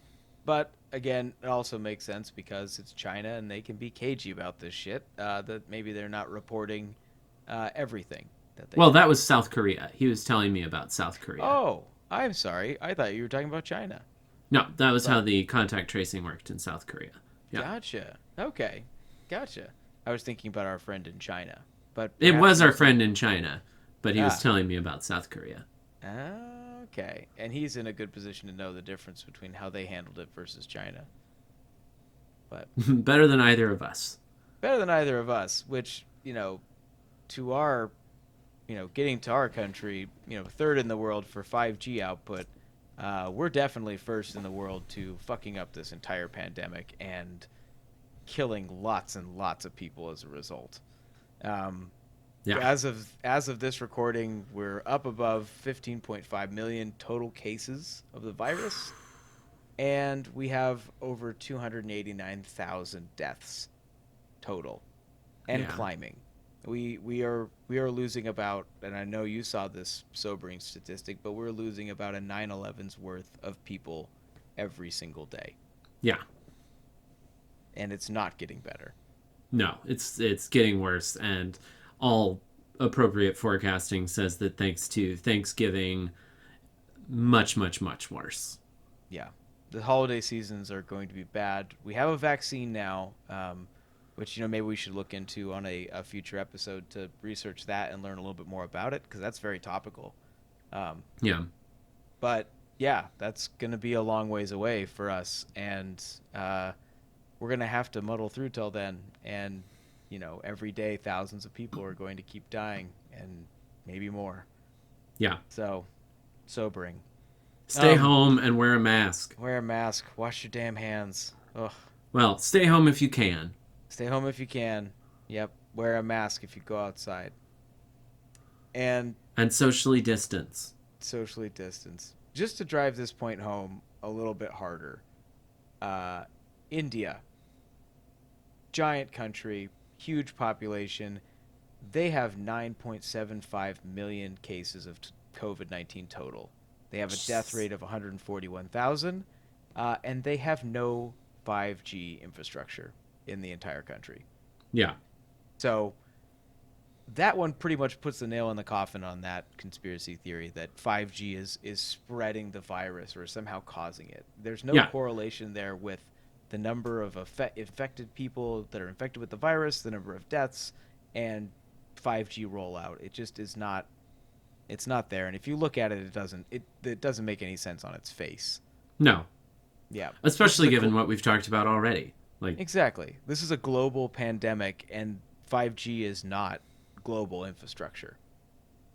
but again, it also makes sense because it's China and they can be cagey about this shit. That maybe they're not reporting everything that they Well, that have. was South Korea. He was telling me about South Korea. Oh, I'm sorry. I thought you were talking about China. No, that was how But the contact tracing worked in South Korea. Yeah. gotcha. Okay, gotcha. I was thinking about our friend in China, but It perhaps was he our was friend talking. in China, but he was Ah, telling me about South Korea. okay. And he's in a good position to know the difference between how they handled it versus China. But Better than either of us. better than either of us, which, you know, to our, you know, getting to our country, you know, third in the world for 5G output, we're definitely first in the world to fucking up this entire pandemic and killing lots and lots of people as a result. Um, Yeah. as of this recording, we're up above 15.5 million total cases of the virus, and we have over 289,000 deaths total, and Yeah. climbing. We are losing about, and I know you saw this sobering statistic, but we're losing about a 9/11's worth of people every single day, Yeah. and it's not getting better. No, it's getting worse, and all appropriate forecasting says that thanks to Thanksgiving, much, much, much worse. Yeah, the holiday seasons are going to be bad. We have a vaccine now, which maybe we should look into on a future episode to research that and learn a little bit more about it because that's very topical. Um, Yeah. but yeah, that's gonna be a long ways away for us, and we're gonna have to muddle through till then. And every day thousands of people are going to keep dying, and maybe more. Yeah. So sobering. Stay Um, home and wear a mask. Wear a mask. Wash your damn hands. Ugh. Well, stay home if you can. Stay home if you can. Yep. Wear a mask if you go outside. And And socially distance. socially distance. Just to drive this point home a little bit harder. Uh, India, giant country, huge population. They have 9.75 million cases of COVID-19 total. They have a death rate of 141,000, and they have no 5G infrastructure in the entire country. Yeah. So that one pretty much puts the nail in the coffin on that conspiracy theory that 5G is spreading the virus or somehow causing it. There's no Yeah. correlation there with the number of infected people that are infected with the virus, the number of deaths, and 5G rollout. It just is not. It's not there. And if you look at it, it doesn't make any sense on its face. No. Yeah. Especially given what we've talked about already. Like, Exactly. This is a global pandemic, and 5G is not global infrastructure.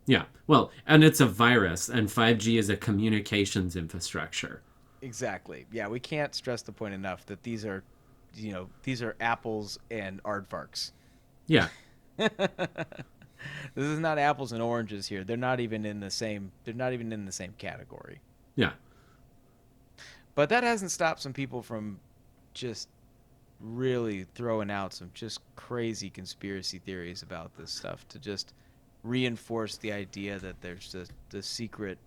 yeah. Well, and it's a virus, and 5G is a communications infrastructure. Exactly. Yeah, we can't stress the point enough that these are apples and aardvarks. Yeah. This is not apples and oranges here. They're not even in the same. They're not even in the same category. Yeah. But that hasn't stopped some people from just really throwing out some just crazy conspiracy theories about this stuff to just reinforce the idea that there's the secret,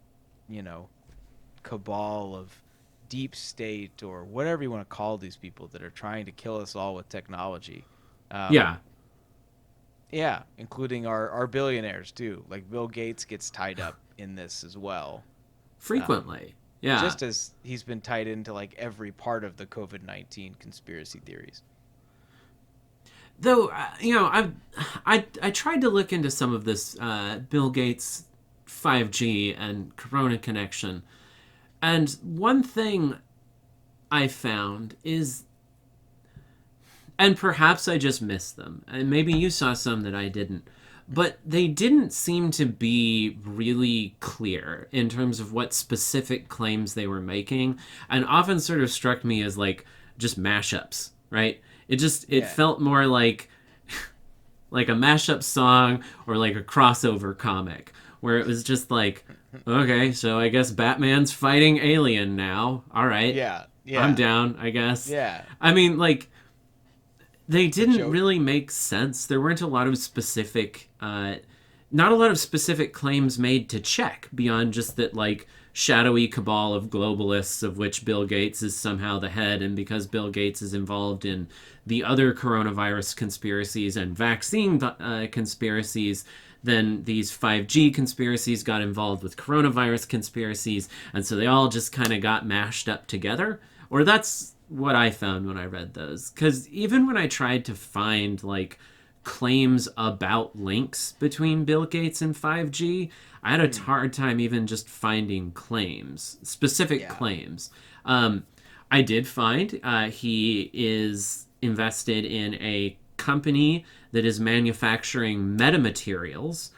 you know, cabal of deep state or whatever you want to call these people that are trying to kill us all with technology. Yeah. Yeah, including our billionaires too. Like Bill Gates gets tied up in this as well. Frequently. Yeah. Just as he's been tied into like every part of the COVID-19 conspiracy theories. Though, I tried to look into some of this Bill Gates 5G and Corona connection. And one thing I found is, and perhaps I just missed them, and maybe you saw some that I didn't, but they didn't seem to be really clear in terms of what specific claims they were making, and often sort of struck me as like just mashups, right? It felt more like a mashup song or like a crossover comic where it was just like, okay, so I guess Batman's fighting Alien now. All right. Yeah. I'm down, I guess. Yeah. I mean, like, they didn't joke. really make sense. There weren't a lot of specific, not a lot of specific claims made to check beyond just that, like, shadowy cabal of globalists of which Bill Gates is somehow the head, and because Bill Gates is involved in the other coronavirus conspiracies and vaccine conspiracies, then these 5G conspiracies got involved with coronavirus conspiracies, and so they all just kind of got mashed up together. Or that's what I found when I read those. Because even when I tried to find, like, claims about links between Bill Gates and 5G, I had a hard time even just finding claims, specific claims. I did find he is invested in a company that is manufacturing metamaterials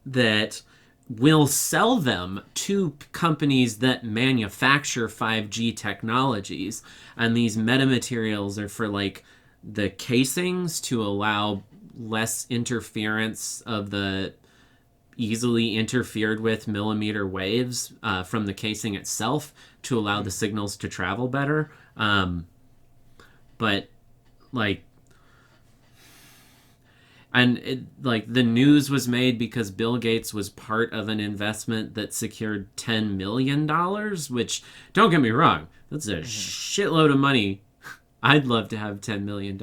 that will sell them to companies that manufacture 5G technologies. And these metamaterials are for like the casings to allow less interference of the easily interfered with millimeter waves from the casing itself to allow the signals to travel better. But like And like the news was made because Bill Gates was part of an investment that secured $10 million, which, don't get me wrong, that's a Hmm. shitload of money. I'd love to have $10 million,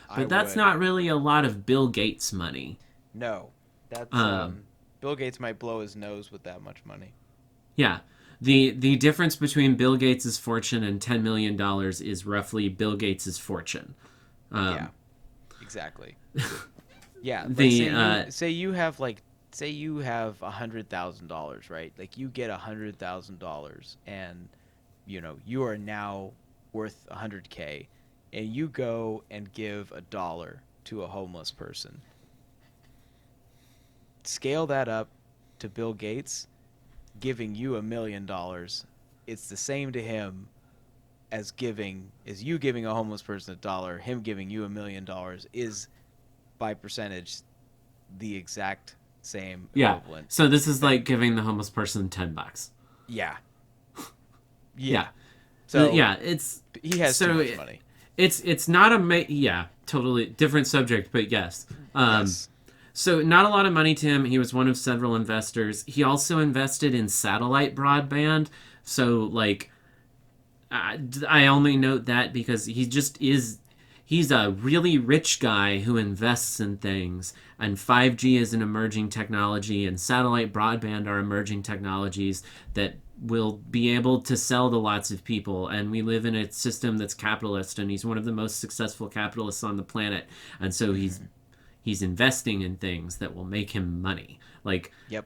I but that's would. not really a lot of Bill Gates money. No, that's Um, Bill Gates might blow his nose with that much money. yeah, the difference between Bill Gates's fortune and $10 million is roughly Bill Gates's fortune. Yeah, Um, exactly. Yeah, like the say you have $100,000, right? Like you get $100,000, and you are now worth 100K, and you go and give $1 to a homeless person. Scale that up to Bill Gates giving you $1 million. It's the same to him as you giving a homeless person $1, him giving you $1 million is by percentage the exact same yeah, equivalent so this is like thing. giving the homeless person $10. Yeah. Yeah, Yeah. So yeah, it's he has too so much money. it's not yeah, totally different subject, but yes. Yes. So not a lot of money to him. He was one of several investors. He also invested in satellite broadband. So like I only note that because he just is. He's a really rich guy who invests in things, and 5G is an emerging technology, and satellite broadband are emerging technologies that will be able to sell to lots of people. And we live in a system that's capitalist, and he's one of the most successful capitalists on the planet. And so Hmm. he's investing in things that will make him money. Like Yep.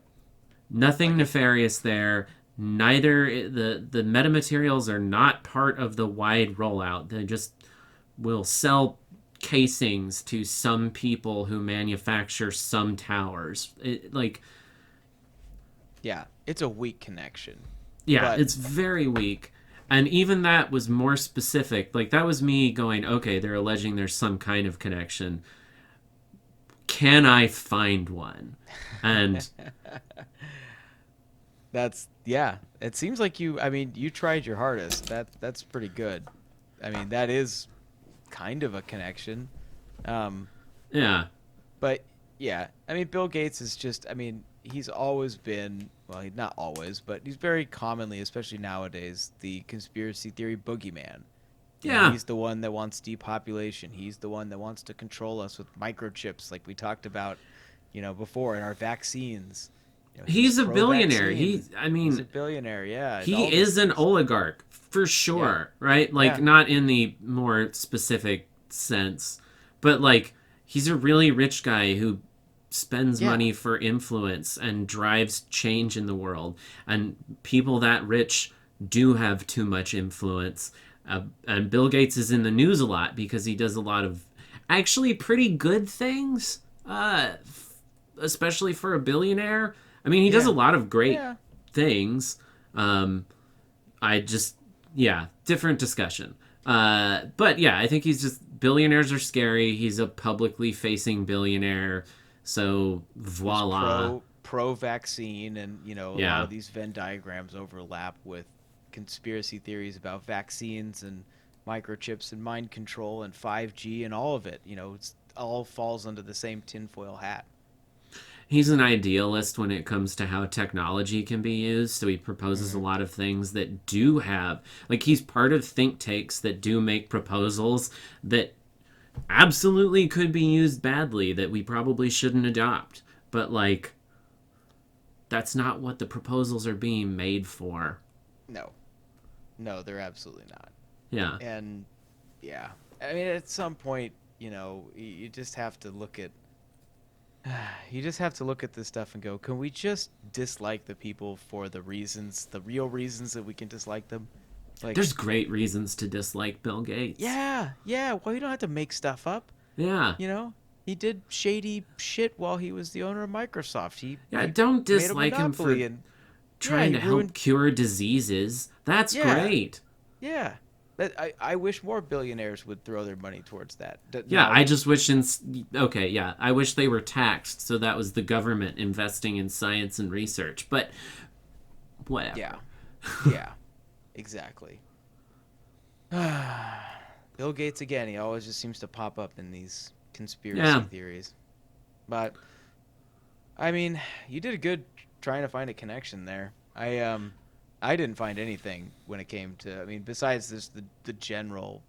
nothing Like it. nefarious there. Neither the metamaterials are not part of the wide rollout. They just will sell casings to some people who manufacture some towers. Like, Yeah. It's a weak connection. yeah, But it's very weak. And even that was more specific. Like, that was me going, okay, they're alleging there's some kind of connection. Can I find one? And that's yeah. It seems like I mean, you tried your hardest. That's pretty good. I mean, that is kind of a connection. Um, yeah, but yeah, I mean, Bill Gates is just, I mean, he's always been, well, not always, but he's very commonly, especially nowadays, the conspiracy theory boogeyman. yeah, He's the one that wants depopulation. He's the one that wants to control us with microchips, like we talked about, before in our vaccines. He's he's a billionaire. pro-vaccine. I He's mean, a billionaire, yeah, and all he these is an things. oligarch for Yeah, sure, right? Like yeah, not in the more specific sense, but like he's a really rich guy who spends yeah. money for influence and drives change in the world. And people that rich do have too much influence. And Bill Gates is in the news a lot because he does a lot of actually pretty good things, especially for a billionaire. I mean, he does a Yeah. lot of great Yeah. things. Um, I just, yeah, different discussion. But yeah, I think he's just billionaires are scary. He's a publicly facing billionaire, so Who's voila. pro vaccine, and a lot Yeah, of these Venn diagrams overlap with conspiracy theories about vaccines and microchips and mind control and 5G and all of it. It's all falls under the same tinfoil hat. he's an idealist when it comes to how technology can be used. So he proposes a Hmm. lot of things that do have, like, he's part of think tanks that do make proposals that absolutely could be used badly that we probably shouldn't adopt. But like, that's not what the proposals are being made for. No, no, they're absolutely not. Yeah. And yeah, I mean, at some point, you just have to look at this stuff and go, can we just dislike the people for the real reasons that we can dislike them? Like, There's great reasons to dislike Bill Gates. yeah, yeah, well, you don't have to make stuff up, Yeah. you know? He did shady shit while he was the owner of Microsoft. He Yeah, he don't made a dislike him monopoly, for and yeah, trying he to help ruined cure diseases. That's yeah, great. yeah. I wish more billionaires would throw their money towards that. Yeah, Now, I just wish okay, yeah, I wish they were taxed so that was the government investing in science and research. But yeah. whatever. Yeah. Exactly. Bill Gates again. He always just seems to pop up in these conspiracy Yeah. theories. But I mean, you did a good trying to find a connection there. I didn't find anything when it came to. I mean, besides this, the general,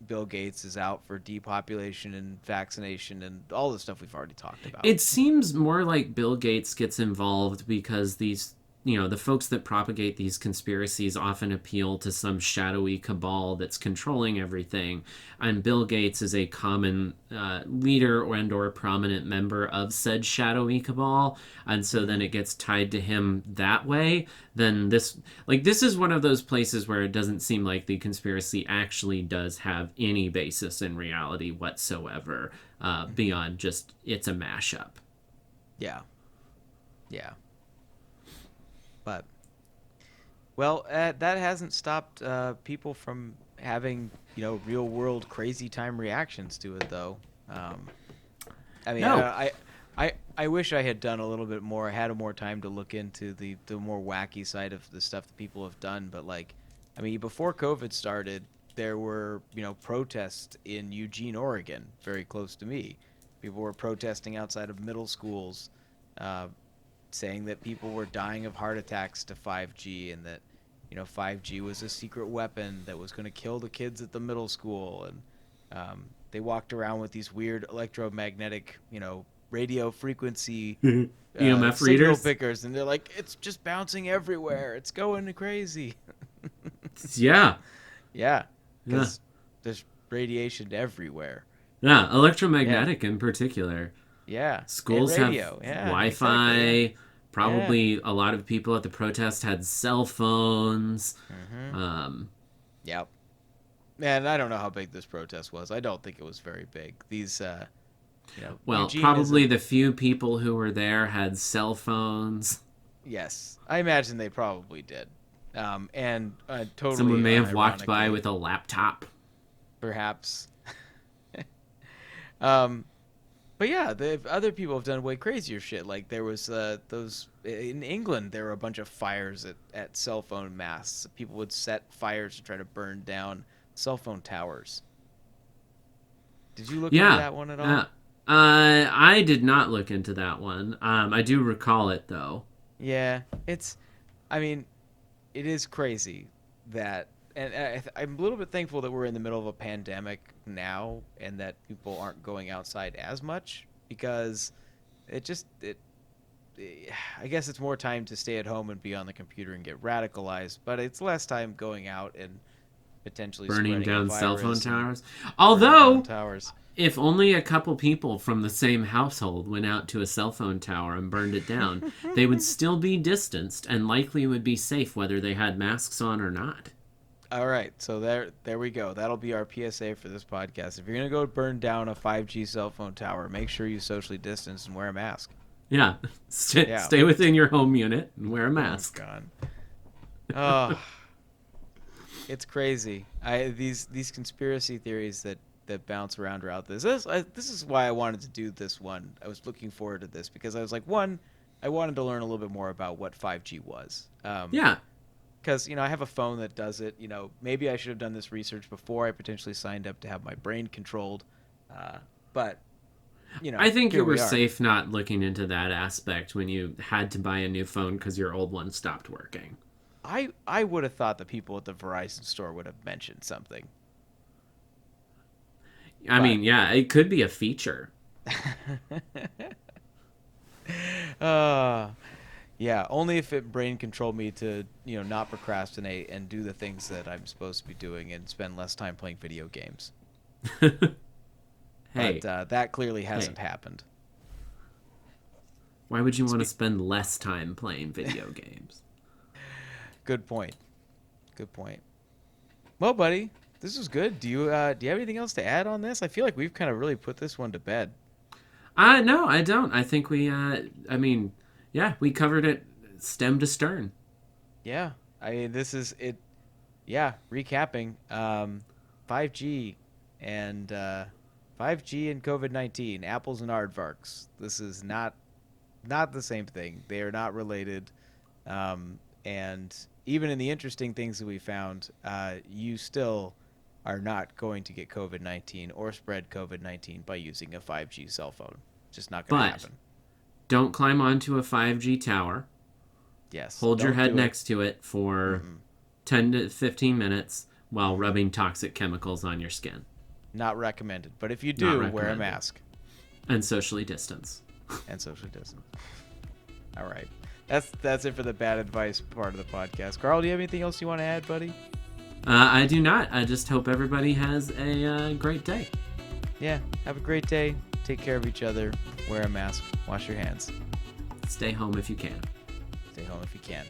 Bill Gates is out for depopulation and vaccination and all the stuff we've already talked about. It seems more like Bill Gates gets involved because the folks that propagate these conspiracies often appeal to some shadowy cabal that's controlling everything. And Bill Gates is a common leader or prominent member of said shadowy cabal. And so then it gets tied to him that way. Then this is one of those places where it doesn't seem like the conspiracy actually does have any basis in reality whatsoever, beyond just it's a mashup. Yeah, yeah. But well, that hasn't stopped people from having real world crazy time reactions to it, though. I mean, No. I wish I had done a little bit more. I had more time to look into the more wacky side of the stuff that people have done. But like, I mean, before COVID started, there were protests in Eugene, Oregon, very close to me. People were protesting outside of middle schools, uh, saying that people were dying of heart attacks to 5G, and that 5G was a secret weapon that was going to kill the kids at the middle school. And they walked around with these weird electromagnetic radio frequency EMF signal readers? pickers, and they're like, it's just bouncing everywhere, it's going crazy. Yeah. Yeah, Yeah. because there's radiation everywhere. Yeah. Yeah, Electromagnetic in particular. yeah, and Schools have radio. Yeah, exactly. Yeah, Wi-Fi. yeah. Probably a lot of people at the protest had cell phones. Mm-hmm. Um, Yep. And I don't know how big this protest was. I don't think it was very big. These, well, Eugene probably isn't. the few people who were there had cell phones. Yes, I imagine they probably did. And Someone totally may have walked by unironically, with a laptop. perhaps. um, but yeah, the other people have done way crazier shit. Like there was those in England. There were a bunch of fires at cell phone masts. People would set fires to try to burn down cell phone towers. Did you look into Yeah. that one at Uh, all? I did not look into that one. I do recall it though. Yeah, I mean, it is crazy that, and I'm a little bit thankful that we're in the middle of a pandemic now, and that people aren't going outside as much, because it just it. I guess it's more time to stay at home and be on the computer and get radicalized, but it's less time going out and potentially Burning spreading a down cell phone virus and towers. burning down Although, towers. if only a couple people from the same household went out to a cell phone tower and burned it down, they would still be distanced and likely would be safe whether they had masks on or not. All right, so there we go. That'll be our PSA for this podcast. If you're gonna go burn down a 5G cell phone tower, make sure you socially distance and wear a mask. Yeah, Yeah. stay within your home unit and wear a Oh mask. God. Oh, it's crazy. These conspiracy theories that bounce around this is why I wanted to do this one. I was looking forward to this because I was like, one, I wanted to learn a little bit more about what 5G was. Yeah, Because I have a phone that does it. Maybe I should have done this research before I potentially signed up to have my brain controlled. But I think here you were we are. safe not looking into that aspect when you had to buy a new phone because your old one stopped working. I would have thought the people at the Verizon store would have mentioned something, I but mean, yeah, it could be a feature. uh, yeah, only if it brain controlled me to not procrastinate and do the things that I'm supposed to be doing and spend less time playing video games. But Hey, that clearly hasn't hey, happened. why would you want to Spe- spend less time playing video games? Good point. Good point. Well, buddy, this was good. Do you have anything else to add on this? I feel like we've kind of really put this one to bed. No, I don't. I think I mean, yeah, we covered it stem to stern. Yeah. I mean, this is it. Yeah. Recapping. 5G and 5G and COVID-19. Apples and aardvarks. This is not the same thing. They are not related. And even in the interesting things that we found, you still are not going to get COVID-19 or spread COVID-19 by using a 5G cell phone. Just not going to But happen. don't climb onto a 5G tower. Yes. Hold your don't head do it. next to it for 10 to 15 minutes while rubbing toxic chemicals on your skin. Not recommended. But if you Not do, wear a recommended. mask And socially distance. and socially distance. All right. That's it for the bad advice part of the podcast. Carl, do you have anything else you want to add, buddy? I do not. I just hope everybody has a great day. Yeah. Have a great day. Take care of each other. Wear a mask. Wash your hands. Stay home if you can. Stay home if you can.